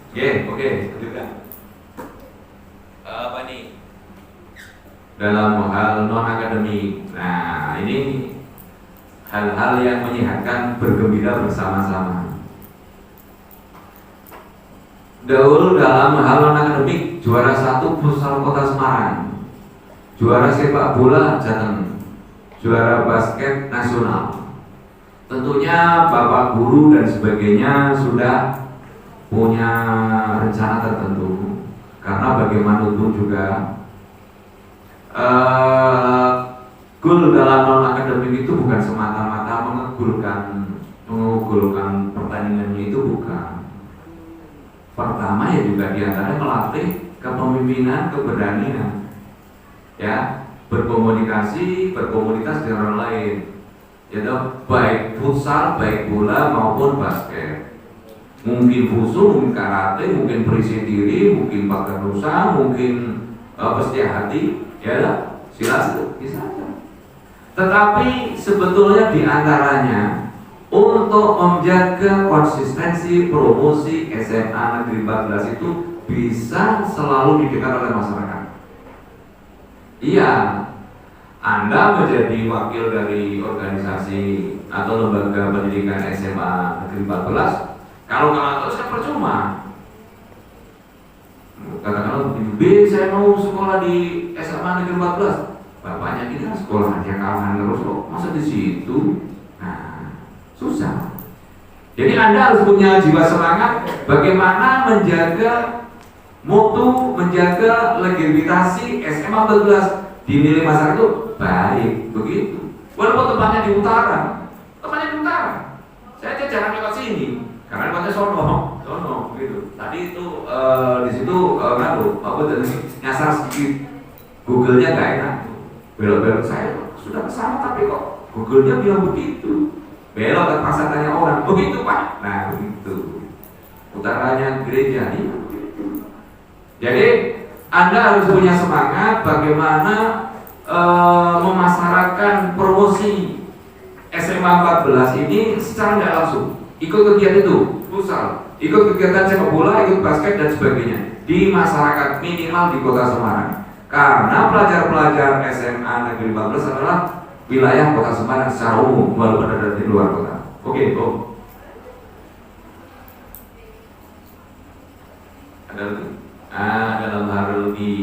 Oke, lanjutkan. Apa nih? Dalam hal non akademik. Nah, ini hal-hal yang menyehatkan, bergembira bersama-sama. Dahulu dalam hal non akademik, juara 1 Futsal Kota Semarang, juara sepak bola Jateng, juara basket nasional. Tentunya bapak guru dan sebagainya sudah punya rencana tertentu, karena bagaimanapun juga goal dalam non akademik itu bukan semata-mata mengunggulkan pertandingannya, itu bukan. Pertama ya juga diantara melatih kepemimpinan, keberanian, ya, berkomunikasi, berkomunitas dengan orang lain, yaitu baik futsal, baik bola maupun basket. Mungkin fusu, mungkin karate, mungkin berisi diri, mungkin bakar nusa, mungkin setia hati, ya silakan bisa aja. Tetapi sebetulnya diantaranya untuk menjaga konsistensi promosi SMA Negeri 14 itu bisa selalu didengar oleh masyarakat. Iya, Anda menjadi wakil dari organisasi atau lembaga pendidikan SMA Negeri 14. Kalau nggak terus kan percuma. Katakanlah begini, B, saya mau sekolah di SMA Negeri 14. Bapaknya kita sekolah aja kawan terus kok, masa di situ? Nah, susah. Jadi Anda harus punya jiwa semangat bagaimana menjaga mutu, menjaga legitimasi SMA 14 dinilai masyarakat itu baik, begitu. Walaupun tempatnya di utara, saya aja jarang lewat sini. Karena tempatnya sono, gitu. Tadi itu di situ apa dari nyasar sedikit, Google-nya gak enak. Belok-belok saya sudah kesana tapi kok Google-nya bilang begitu. Belok terpaksa tanya orang, begitu Pak. Nah begitu. Utaranya gereja ini begitu. Jadi Anda harus punya semangat bagaimana memasarkan promosi SMA 14 ini secara tidak langsung. Ikut kegiatan itu, futsal, ikut kegiatan sepak bola, ikut basket dan sebagainya di masyarakat, minimal di Kota Semarang. Karena pelajar-pelajar SMA Negeri 14 adalah wilayah Kota Semarang secara umum, walaupun ada di luar kota. Oke, Om. Ada lagi? Dalam hal lebih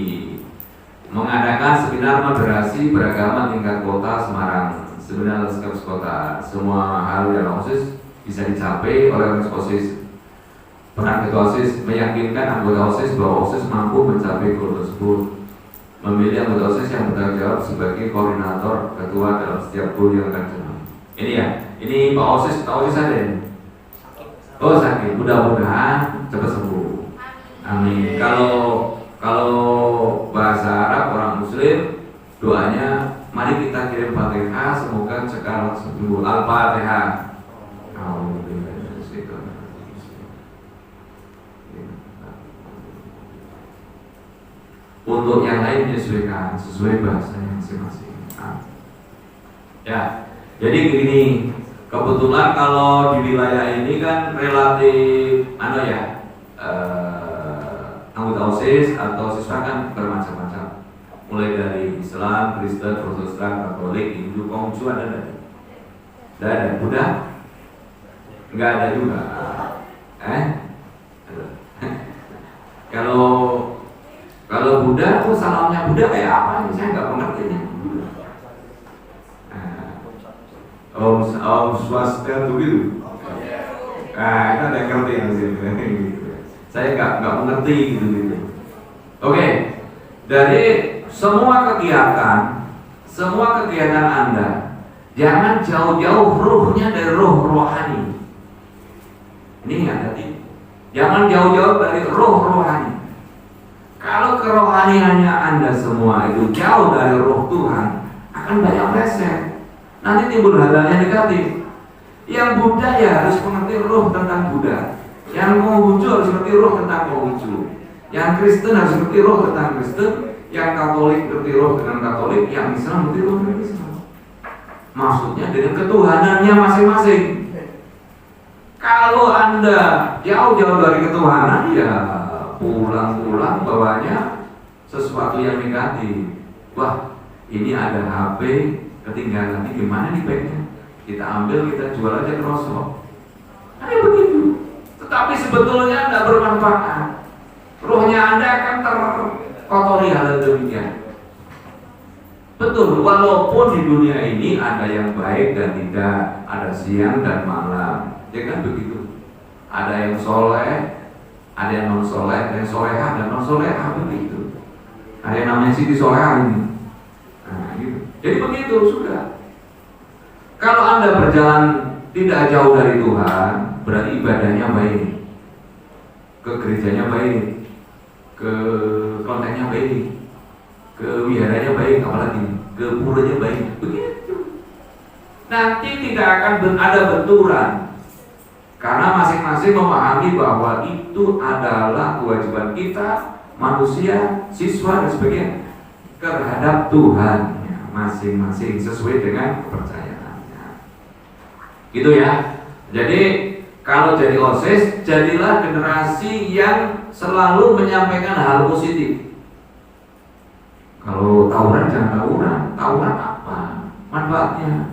mengadakan seminar moderasi beragama tingkat kota Semarang, seminar lanskap kota. Semua hal yang OSIS bisa dicapai oleh OSIS. Peran ketua OSIS meyakinkan anggota OSIS bahwa OSIS mampu mencapai goal tersebut. Memilih anggota OSIS yang bertanggung jawab sebagai koordinator ketua dalam setiap goal yang akan dicapai. Ini ya, ini Pak OSIS ada ya? Oh sakit, mudah-mudahan cepat sembuh. Amin. Kalau bahasa Arab orang Muslim doanya, mari kita kirim Fatihah semoga cekal sembuh. Al-Fatihah. Untuk yang lain menyesuaikan sesuai bahasanya masing-masing. Ya, jadi begini, kebetulan kalau di wilayah ini kan relatif, anggota OSIS atau siswa kan bermacam-macam, mulai dari Islam, Kristen, Protestan, Katolik, Hindu, Konghucu ada. Buddha? Enggak ada juga. Kalau Buddha tuh salamnya Buddha kayak apa? Saya nggak mengerti nih. Om Swastiastu gitu. Itu ada yang ngerti yang sini. Saya nggak mengerti gitu. Oke, dari semua kegiatan Anda, jangan jauh-jauh ruhnya dari roh rohani. Ini yang tadi. Jangan jauh-jauh dari roh rohani. Kalau kerohaniannya Anda semua itu jauh dari roh Tuhan, akan banyak meleset. Nanti timbul hal-hal yang negatif. Yang Buddha ya harus mengerti roh tentang Buddha. Yang Konghucu harus mengerti roh tentang Konghucu. Yang Kristen harus mengerti roh tentang Kristen. Yang Katolik mengerti roh tentang Katolik. Yang Islam mengerti roh tentang Islam. Maksudnya dengan ketuhanannya masing-masing. Kalau Anda jauh-jauh dari ketuhanan, ya pulang-pulang bawanya sesuatu yang negatif. Wah, ini ada HP ketinggalan, ini gimana nih baiknya? Kita ambil, kita jual aja kerosok. Ada begitu. Tetapi sebetulnya tidak bermanfaat. Rohnya Anda akan terkotori hal demikian. Betul, walaupun di dunia ini ada yang baik dan tidak, ada siang dan malam, ya kan begitu. Ada yang soleh, ada yang non soleh, ada yang solehah dan non solehah, begitu. Ada yang namanya Siti Solehah ini. Nah, gitu. Jadi begitu sudah. Kalau Anda berjalan tidak jauh dari Tuhan, berarti ibadahnya baik, ke gerejanya baik, ke kelentengnya baik, ke wiharanya baik, apalagi ke puranya baik, begitu. Nanti tidak akan ada benturan, karena masing-masing memahami bahwa itu adalah kewajiban kita, manusia, siswa dan sebagainya, terhadap Tuhan masing-masing sesuai dengan kepercayaannya. Gitu ya. Jadi kalau jadi OSIS, jadilah generasi yang selalu menyampaikan hal positif. Kalau tawuran jangan tawuran apa manfaatnya?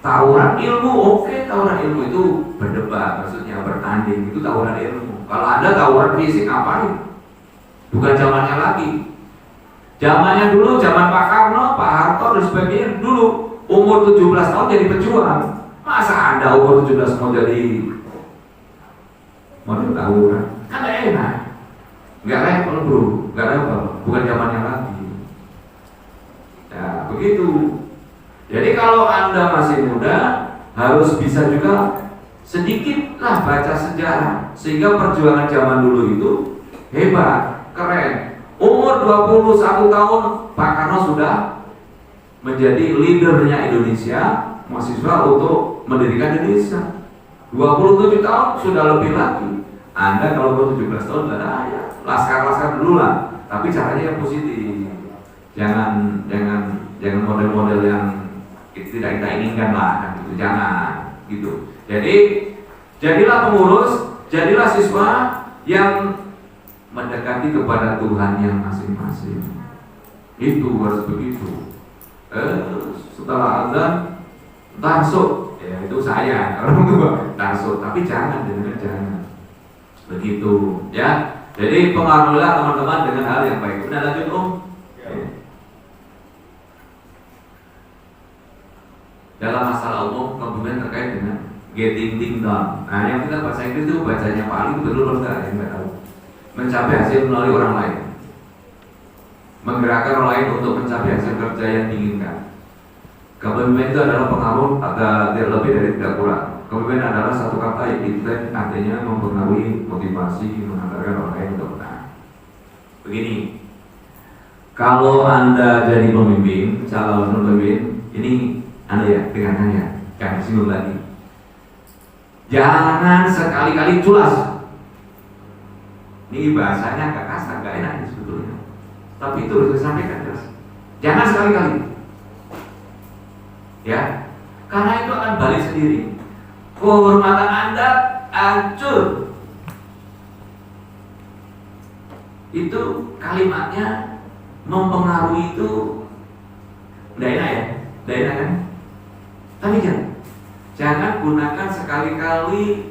Tawuran ilmu, oke, tawuran ilmu itu berdebat, maksudnya bertanding, itu tawuran ilmu. Kalau Anda tawuran fisik ngapain? Bukan zamannya lagi. Zamannya dulu, zaman Pak Karno, Pak Harto dan sebagainya, dulu umur 17 tahun jadi pejuang. Masa Anda umur 17 mau jadi model tawuran? Kan gak enak. Gak level bro, gak level. Bukan zamannya lagi. Ya begitu. Jadi kalau Anda masih muda, harus bisa juga sedikitlah baca sejarah, sehingga perjuangan zaman dulu itu hebat, keren. Umur 21 tahun Pak Karno sudah menjadi leadernya Indonesia, mahasiswa untuk mendirikan Indonesia. 27 tahun sudah lebih lagi. Anda kalau umur 17 tahun sudah ada ya, laskar-laskar dulu lah, tapi caranya yang positif. Jangan model-model yang tidak kita inginkan lah, gitu. Jangan gitu. Jadi jadilah pengurus, jadilah siswa yang mendekati kepada Tuhan yang masing-masing. Itu harus begitu. Setelah azan tarsuk, ya itu saya orang tua tarsuk, tapi jangan begitu ya. Jadi pengaruhilah teman-teman dengan hal yang baik. Udah lanjut Om. Dalam masalah umum kemudian terkait dengan getting things done. Nah, yang kita bahasa Inggris itu bacanya paling betul enggak yang nggak tahu. Mencapai hasil melalui orang lain, menggerakkan orang lain untuk mencapai hasil kerja yang diinginkan. Kepemimpinan itu adalah pengaruh ada lebih dari tidak kurang. Kepemimpinan adalah satu kata yang diklaim artinya mempengaruhi motivasi mengantarkan orang lain untuk menang. Begini, kalau Anda jadi pemimpin, calon pemimpin, ini Anda ya dengannya, jangan singgung lagi. Jangan sekali-kali culas. Ini bahasanya agak kasar, agak enak sebetulnya. Tapi itu harus disampaikan terus. Jangan sekali-kali. Ya, karena itu akan balik sendiri. Kehormatan Anda hancur. Itu kalimatnya mempengaruhi itu. Tidak enak ya? Tidak enak kan? Tapi jangan gunakan sekali-kali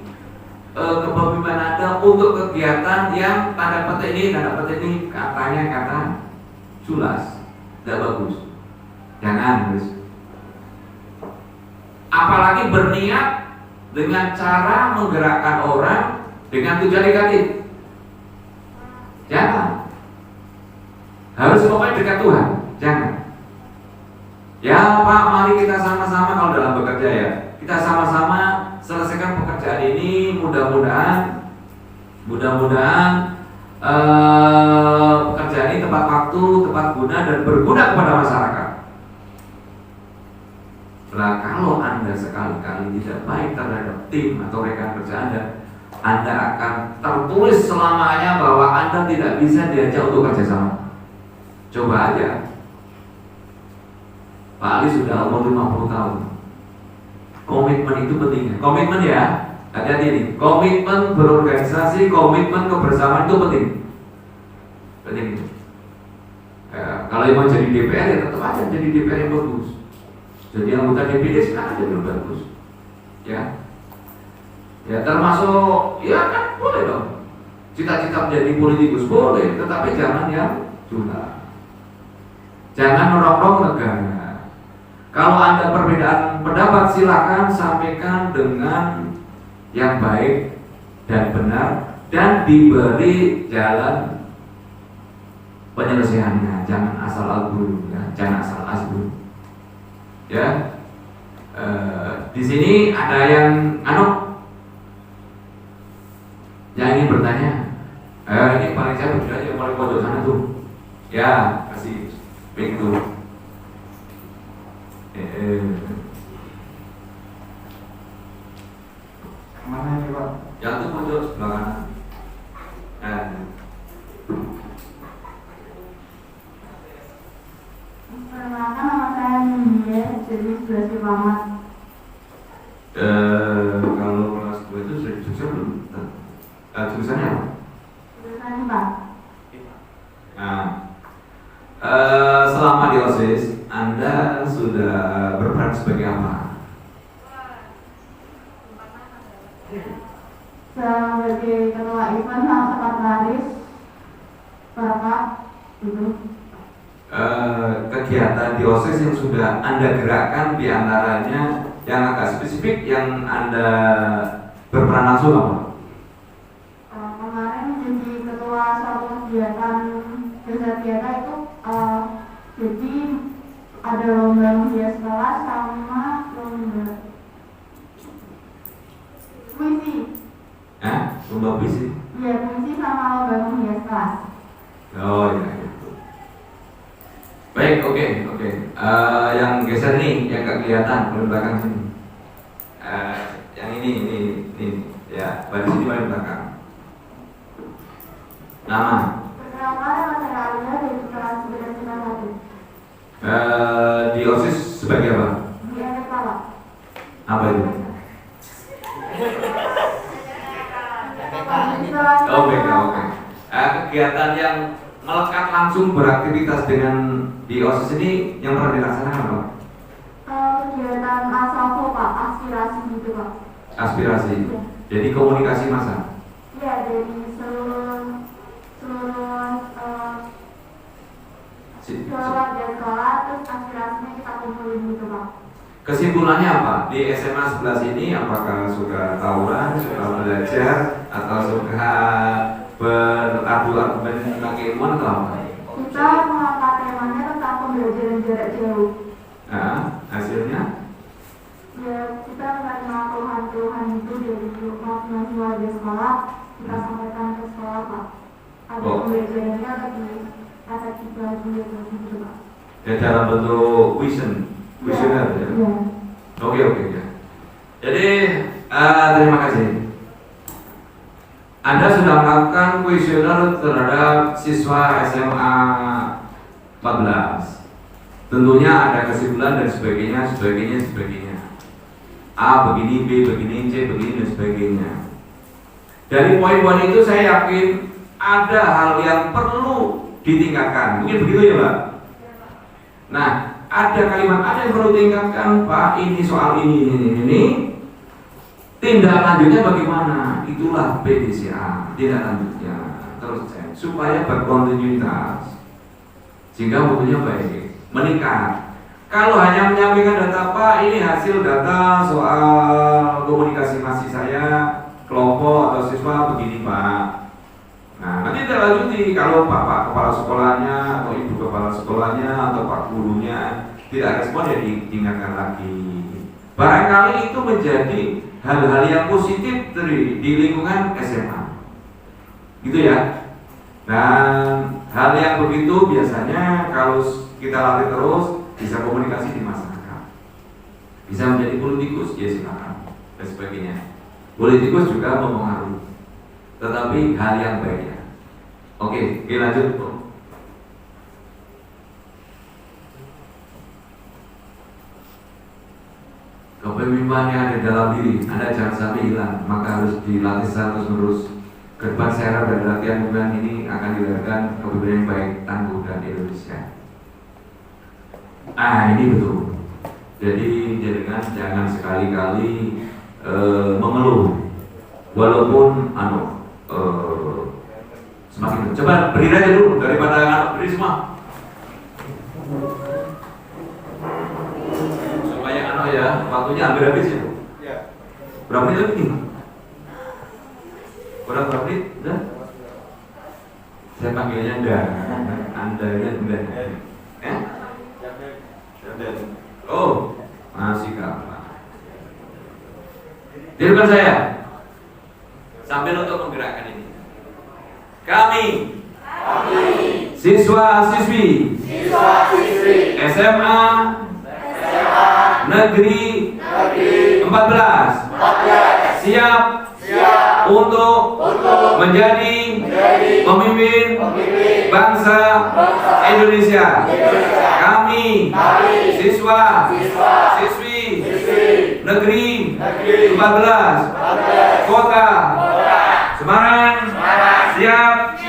kepemimpinan Anda untuk kegiatan yang tanda petik ini katanya kata culas, tidak bagus. Jangan, guys. Apalagi berniat dengan cara menggerakkan orang dengan tujuan negatif. Jangan. Harus pokoknya dekat Tuhan. Jangan. Ya Pak, mari kita sama-sama kalau dalam bekerja ya, kita sama-sama selesaikan pekerjaan ini. Mudah-mudahan pekerjaan ini tepat waktu, tepat guna dan berguna kepada masyarakat. Nah, kalau Anda sekali-kali tidak baik terhadap tim atau rekan kerja Anda akan tertulis selamanya bahwa Anda tidak bisa diajak untuk kerjasama. Coba aja. Pak Ali sudah umur 50 tahun. Komitmen itu penting. Komitmen ya. hati-hati nih. Komitmen berorganisasi, komitmen kebersamaan itu penting. Penting. Kalau yang mau jadi DPR ya tetap aja jadi DPR yang bagus. Jadi anggota DPD silakan jadi yang bagus. Ya. Ya termasuk ya kan boleh dong. Cita-cita menjadi politikus boleh, tetapi jangan yang curang. Jangan merongrong negara. Kalau Anda perbedaan pendapat silakan sampaikan dengan yang baik dan benar dan diberi jalan penyelesaiannya. Jangan asal abul, ya. Jangan asal asbul. Ya. Di sini ada yang yang ingin bertanya. Ini paling saya berdua yang paling pojok sana tuh. Ya, kasih pintu. Mana ini Pak? Yang itu pojok sebelah kanan. Perkenalkan nama saya Nindya, jadi Sudah Muhammad. Kalau kelas 2 itu sudah jurusan belum? Jurusannya apa? Jurusan Pak. Nah, selama di OSIS Anda sudah berperan sebagai apa? Sebagai ketua event sama sekretaris Bapak itu. Kegiatan di OSIS yang sudah Anda gerakkan di antaranya yang agak spesifik yang Anda berperan langsung apa? Kemarin jadi ketua suatu kegiatan kegiatan itu jadi ada lomba hias kelas sama lomba puisi. Lomba puisi? Iya, puisi sama lomba hias kelas. Oh ya. Baik, oke. Yang geser nih, yang kelihatan di belakang sini. Yang ini, ya, pada sini paling belakang. Nama? Perkenalkan nama saya Alia dari kelas 9 Di OSIS sebagai apa? di ada kepala. Apa itu? Oh, oke. Kegiatan yang melekat langsung beraktivitas dengan di OSIS ini yang pernah dilaksanakan apa? Kegiatan ASAFO Pak, aspirasi gitu Pak. Aspirasi. Iya. Jadi komunikasi massa. Iya, dari seluruh warga sekolah, terus aspirasinya kita kumpulin gitu Pak. Kesimpulannya apa? Di SMA 11 ini apakah suka tawuran, suka belajar, atau suka beradu argumen tentang keilmuan atau apa? Kita mengangkat temanya tentang pembelajaran jarak jauh. Nah, hasilnya? Ya, kita menerima keluhan-keluhan itu dari masing-masing warga sekolah, kita sampaikan ke sekolah Pak. Ada pembelajarannya lebih efektif lagi gitu Pak. Ya dalam bentuk kuesioner ya. Iya. Oke ya. Jadi terima kasih. Anda sudah melakukan kuesioner terhadap siswa SMA 14. Tentunya ada kesimpulan dan sebagainya. A begini, B begini, C begini dan sebagainya. Dari poin-poin itu saya yakin ada hal yang perlu ditingkatkan. Mungkin begitu ya, Pak? Nah, ada kalimat ada yang perlu ditingkatkan, Pak. Ini soal ini. Tindak lanjutnya bagaimana? Itulah PDCA. Tindak lanjutnya terus cek supaya berkontinuitas sehingga mutunya baik, meningkat. Kalau hanya menyampaikan data, Pak, ini hasil data soal komunikasi masih saya kelompok atau siswa begini, Pak. Nah, nanti terlanjuti kalau Pak kepala sekolahnya atau Ibu kepala sekolahnya atau Pak gurunya tidak respon, ya diingatkan lagi. Barangkali itu menjadi hal-hal yang positif di lingkungan SMA, gitu ya. Dan hal yang begitu biasanya kalau kita latih terus bisa komunikasi di masyarakat, bisa menjadi politikus, ya silakan dan sebagainya. Politikus juga mempengaruhi, tetapi hal yang baik ya. Oke, lanjut. Kepada kepemimpinan yang ada dalam diri Anda jangan sampai hilang, maka harus dilatih terus-menerus. Ke depan saya harap dari latihan pemimpinan ini akan dilahirkan kepemimpinan yang baik, tangguh dan Indonesia. Ini betul. Jadi jangan sekali-kali mengeluh, walaupun semakin. Coba berdiri aja dulu daripada berdiri semua. Supaya ya, waktunya hampir habis ya. Berapa menit lagi nih? Kurang berapa menit? Udah? Saya panggilnya enggak. Anda enggak. Oh, masih kapan? Di depan saya, sambil untuk menggerakkan ini. Kami siswa-siswi SMA Negeri 14 siap untuk menjadi pemimpin bangsa Indonesia. Kami siswa-siswi Negeri 14 Kota Semarang siap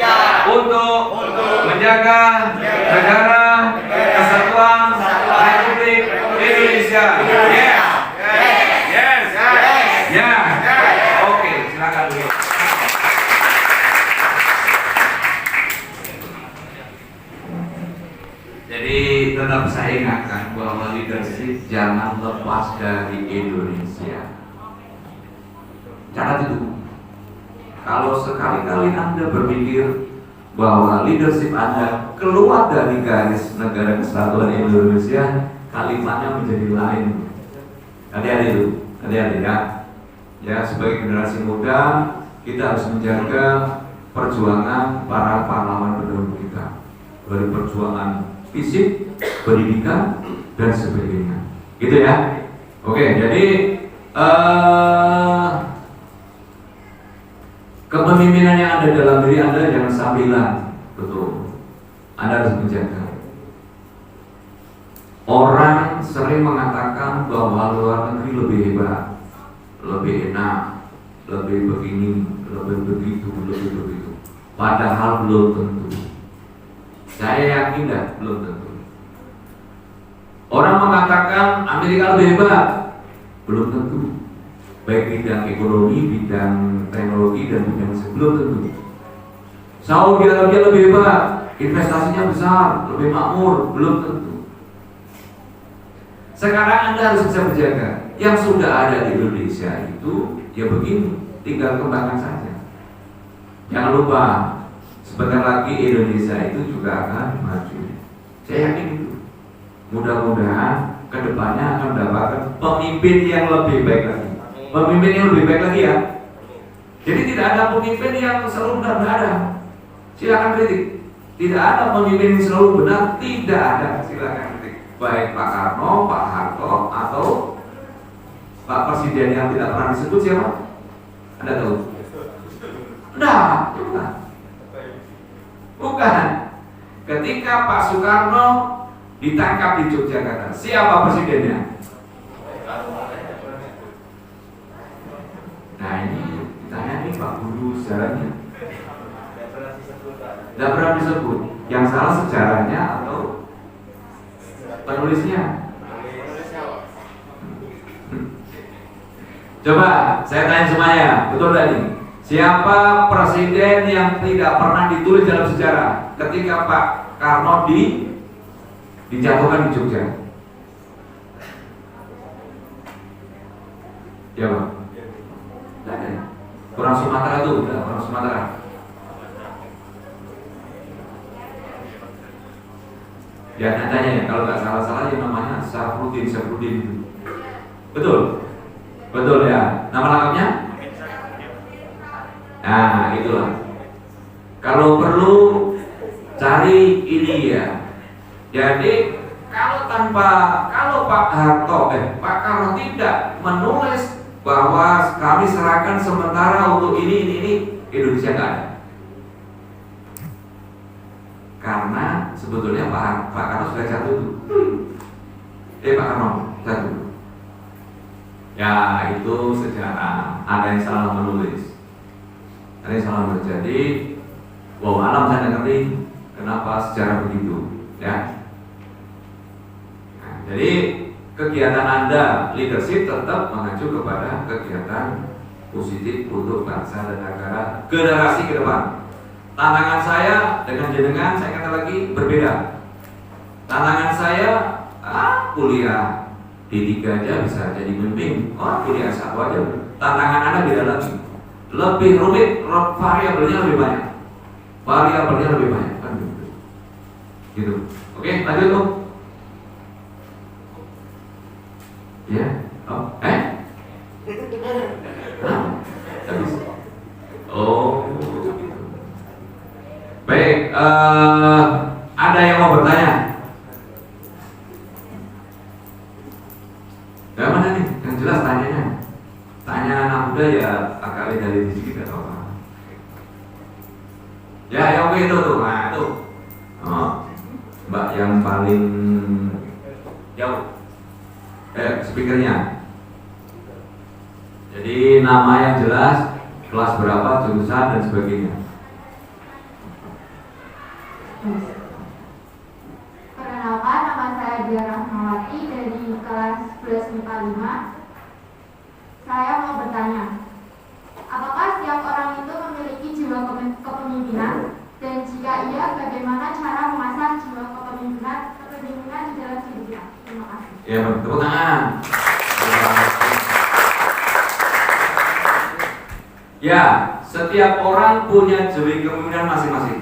untuk menjaga negara kesatuan Republik Indonesia. Yes. Oke, silakan dulu. Jadi tetap saya ingatkan bahwa leadership jangan lepas dari Indonesia. Catat itu. Kalau sekali-kali Anda berpikir bahwa leadership Anda keluar dari garis negara kesatuan Indonesia, kalimatnya menjadi lain. Hati-hati ya. Sebagai generasi muda, kita harus menjaga perjuangan para pahlawan pendahulu kita, dari perjuangan fisik, pendidikan, dan sebagainya. Gitu ya. Oke, jadi kepemimpinan yang ada dalam diri Anda jangan sampai hilang. Betul. Anda harus menjaga. Orang sering mengatakan bahwa luar negeri lebih hebat, lebih enak, lebih begini, lebih begitu. Padahal belum tentu. Saya yakin belum tentu. Orang mengatakan Amerika lebih hebat, belum tentu. Baik bidang ekonomi, bidang teknologi, dan bidang sebelum tentu. Saudi Arabia lebih hebat, investasinya besar, lebih makmur, belum tentu. Sekarang Anda harus bisa menjaga. Yang sudah ada di Indonesia itu ya begini, tinggal kembangkan saja. Jangan lupa, sebentar lagi Indonesia itu juga akan maju. Saya yakin itu. Mudah-mudahan kedepannya akan mendapatkan pemimpin yang lebih baik lagi. Pemimpin yang lebih baik lagi ya. Jadi tidak ada pemimpin yang selalu benar, tidak ada. Silakan kritik. Tidak ada pemimpin yang selalu benar, tidak ada. Silakan kritik. Baik Pak Karno, Pak Harto, atau Pak Presiden yang tidak pernah disebut siapa? Anda tahu? Bukan. Ketika Pak Soekarno ditangkap di Yogyakarta, siapa presidennya? Nah ini ditanya nih Pak Guru sejarahnya. Tidak pernah disebut. Yang salah sejarahnya atau penulisnya? Coba saya tanya semuanya, betul tadi? Siapa presiden yang tidak pernah ditulis dalam sejarah ketika Pak Karno dijatuhkan di Jogja? Jawab. Orang Sumatera tuh, orang Sumatera. Ya tanya ya, kalau nggak salah-salah yang namanya Syafruddin itu. Betul? Betul ya. Nama lengkapnya? Nah, itulah. Kalau perlu cari ini ya. Jadi kalau Pak Pak Karno tidak menulis bahwa kami serahkan sementara untuk ini Indonesia nggak ada. Karena sebetulnya Pak Karno sudah jatuh tuh. Pak Karno jatuh. Ya itu sejarah. Ada yang salah menulis. Ada yang salah menulis. Jadi, wow, alam saya ngerti kenapa sejarah begitu, ya. Nah, jadi kegiatan Anda leadership tetap mengacu kepada kegiatan positif untuk bangsa dan negara generasi ke depan. Tantangan saya dengan jenengan, saya kata lagi, berbeda. Tantangan saya, kuliah D3 aja bisa jadi pemimpin. Kuliah S1 aja. Tantangan Anda beda lagi. Lebih rumit, variabelnya lebih banyak. Variabelnya lebih banyak kan gitu. Oke, lanjut tuh. Ya. Oh, habis. Oh, gitu. Baik, ada yang mau bertanya? Yang mana nih? Yang jelas tanyanya. Tanya anak muda ya agak dari di sini atau apa? Ya, yang itu tuh, nah itu. Mbak yang paling jauh. Speakernya. Jadi nama yang jelas, kelas berapa, jurusan dan sebagainya. Perkenalkan, nama saya Dia Rahmawati dari kelas 11 MIPA 5. Saya mau bertanya, apakah setiap orang itu memiliki jiwa kepemimpinan? Dan jika iya, bagaimana cara mengasah jiwa kepemimpinan di dalam hidup kita? Terima kasih. Ya, tepuk tangan. Ya, setiap orang punya jiwa kepemimpinan masing-masing.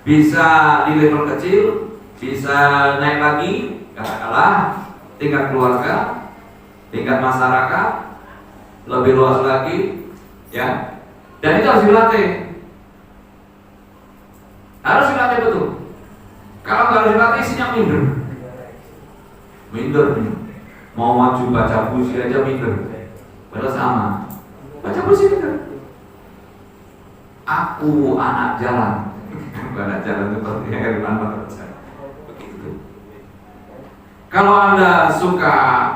Bisa di level kecil, bisa naik lagi, katakanlah tingkat keluarga, tingkat masyarakat, lebih luas lagi, ya. Dan itu harus dilatih. Harus dilatih betul. Kalau nggak harus dilatih, isinya minder. Mau maju baca puisi aja minder. Padahal sama. Baca puisi minder. Aku anak jalan. Anak jalan seperti Herman Batak. Begitu. Kalau Anda suka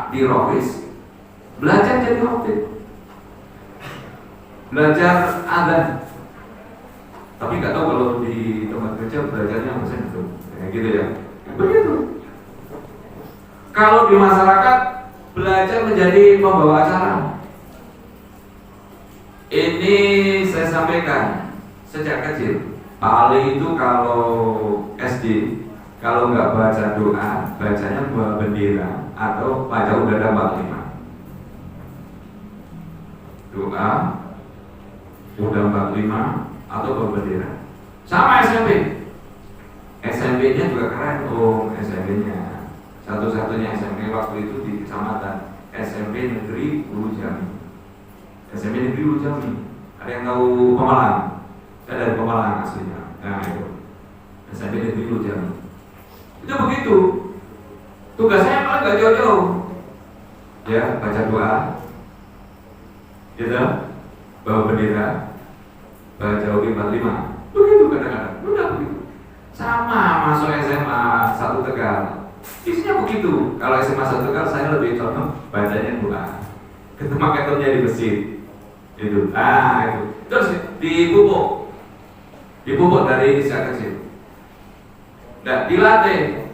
dirohis, belajar jadi khotib. Belajar adzan. Tapi nggak tahu kalau di tempat kerja belajarnya macam itu, kayak gitu ya. Begitu. Kalau di masyarakat belajar menjadi pembawa acara. Ini saya sampaikan sejak kecil. Pak Ali itu kalau SD, kalau nggak baca doa, bacanya bawa bendera atau baca udara 45. Doa, udah 45 atau bawa bendera. Sama SMP. SMP-nya juga keren, SMP-nya. Satu-satunya SMP waktu itu di kecamatan, SMP Negeri Ulu Jami. SMP Negeri Ulu Jami. Ada yang tahu Pemalang? Saya dari Pemalang aslinya. Nah itu SMP Negeri Ulu Jami. Itu begitu. Tugasnya paling gak jauh-jauh. Ya, baca doa, gitu, bawa bendera, baca UB 45. Begitu kadang-kadang. Udah begitu. Sama masuk SMA 1 Tegal. Isinya begitu. Kalau SMA 1 Tegal saya lebih contoh bacanya doa. Ketemu ketumnya di masjid. Itu. Itu. Terus dipupuk dari sejak kecil. Nah, dilatih.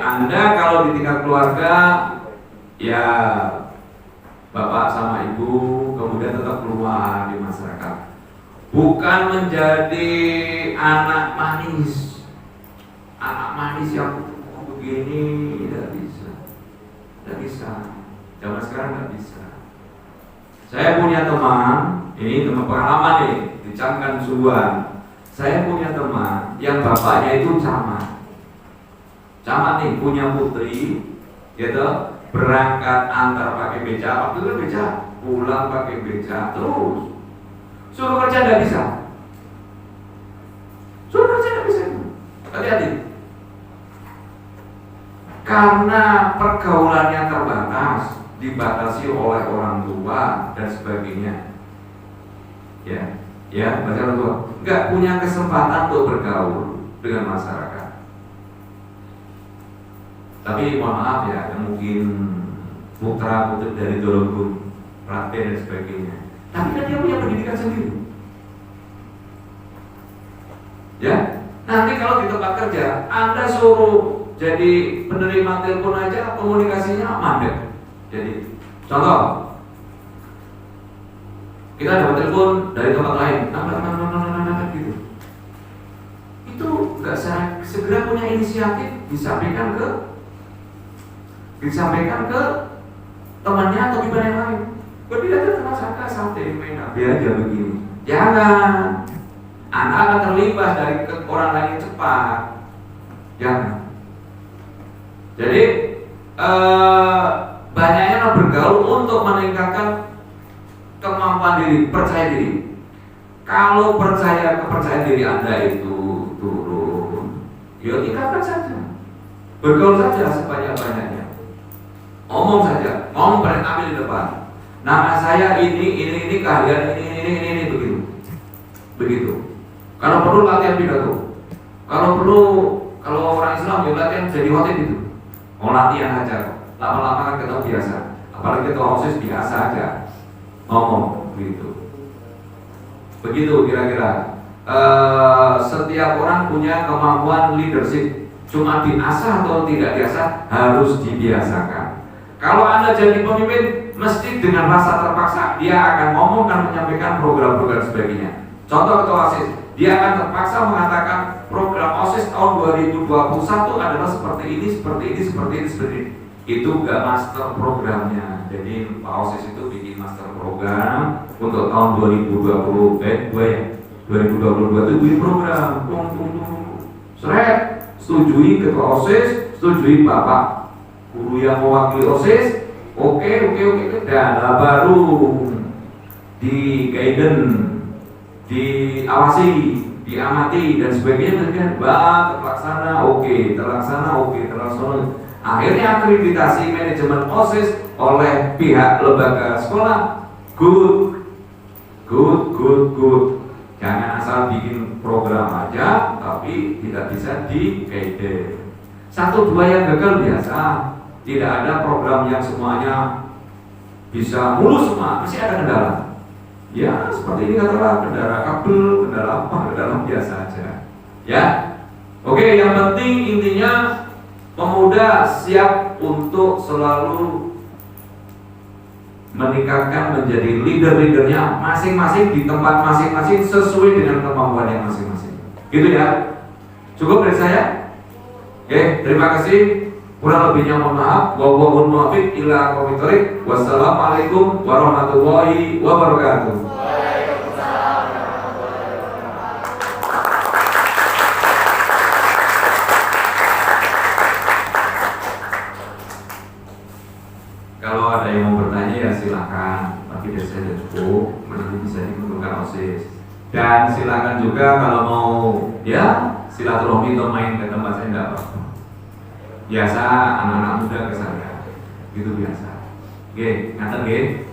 Anda kalau di tingkat keluarga, ya bapak sama ibu, kemudian tetap keluar di masyarakat. Bukan menjadi anak manis yang begini, tidak bisa. Zaman sekarang tidak bisa. Saya punya teman, ini teman pengalaman nih, di Cangkan Suwan. Saya punya teman yang bapaknya itu camat nih, punya putri, gitu, berangkat antar pakai beca, waktu itu beca, pulang pakai beca, terus suruh kerja tidak bisa. Hati-hati. Karena pergaulannya terbatas, dibatasi oleh orang tua dan sebagainya. Ya, baca orang tua, nggak punya kesempatan untuk bergaul dengan masyarakat. Tapi mohon maaf ya, yang mungkin putra putri dari Dorogun, Raden dan sebagainya. Tapi kan dia punya pendidikan sendiri. Ya, nanti kalau di tempat kerja Anda suruh jadi penerima telepon aja komunikasinya mandek. Jadi contoh, kita dapat telepon dari tempat lain, gitu. Itu nggak segera punya inisiatif disampaikan ke temannya atau gimana yang lain. Berbeda dengan sangka santai main biar aja begini. Jangan. Anda akan terlibat dari orang lain yang cepat. Jangan. Jadi banyaknya bergaul untuk meningkatkan kemampuan diri, percaya diri. Kalau kepercayaan diri Anda itu turun, ya tingkatkan saja. Bergaul saja sebanyak-banyaknya. Ngomong saja, ngomong paling ambil di depan. Nama saya ini keahlian ini begitu. Kalau perlu latihan pidato. Kalau orang Islam ya latihan jadi khotib itu. Mau latihan aja. Lama-lama kan ketemu biasa. Apalagi ketua OSIS biasa aja. Ngomong begitu. Begitu kira-kira. Setiap orang punya kemampuan leadership. Cuma diasah atau tidak diasah harus dibiasakan. Kalau Anda jadi pemimpin, mesti dengan rasa terpaksa dia akan ngomong dan menyampaikan program-program sebagainya. Contoh ketua OSIS, dia akan terpaksa mengatakan program OSIS tahun 2021 adalah seperti ini. Itu enggak master programnya. Jadi Pak OSIS itu bikin master program untuk tahun 2022 itu bikin program. Seret, setujui ketua OSIS, setujui Bapak guru yang mewakili OSIS. Oke. Dan baru di guidance, diawasi, diamati dan sebagainya kan terlaksana. Akhirnya akreditasi manajemen OSIS oleh pihak lembaga sekolah. Good. Jangan asal bikin program aja tapi tidak bisa di-guide. 1-2 yang gagal biasa. Tidak ada program yang semuanya bisa mulus semua, masih ada kendala. Ya seperti ini katakanlah kendala kabel, kendala biasa aja. Ya, oke. Yang penting intinya pemuda siap untuk selalu meningkatkan menjadi leader-leadernya masing-masing di tempat masing-masing sesuai dengan kemampuannya masing-masing. Gitu ya. Cukup dari saya. Oke, terima kasih. Kurang lebihnya mohon maaf. Wallahul muwaffiq ila aqwamit thoriq. Wassalamualaikum warahmatullahi wabarakatuh. Kalau ada yang mau bertanya ya silakan. Tapi dari saya sudah cukup. Nanti bisa dibutuhkan OSIS. Dan silakan juga kalau mau ya silaturahmi atau main ke tempat saya enggak apa-apa. Biasa anak-anak muda ke saya. Gitu biasa. Oke, ngaten nggih?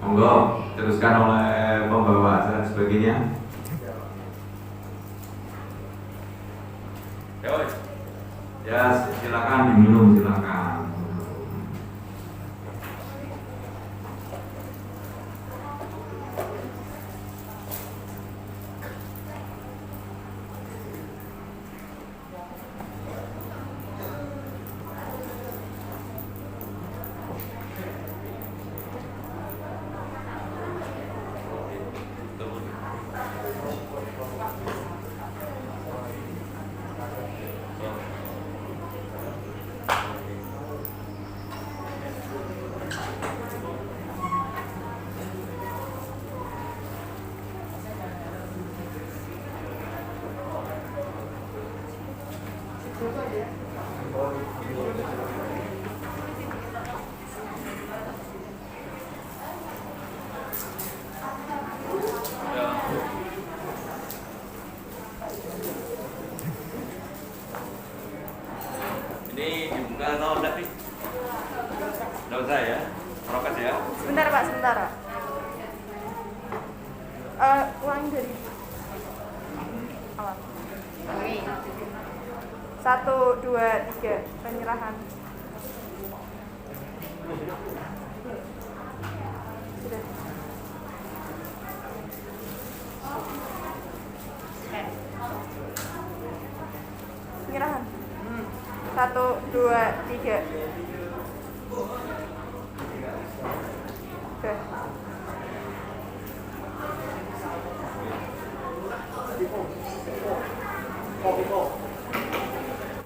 Monggo teruskan oleh pembawa acara dan sebagainya. Ya, silakan diminum, silakan. Ini dibuka atau enggak nih? Enggak usah ya, prokes ya. Sebentar Pak, sebentar. Ulangi dari awal. Oke. 1, 2, 3 penyerahan. Sudah. Penyerahan. 1, 2, 3. Oke.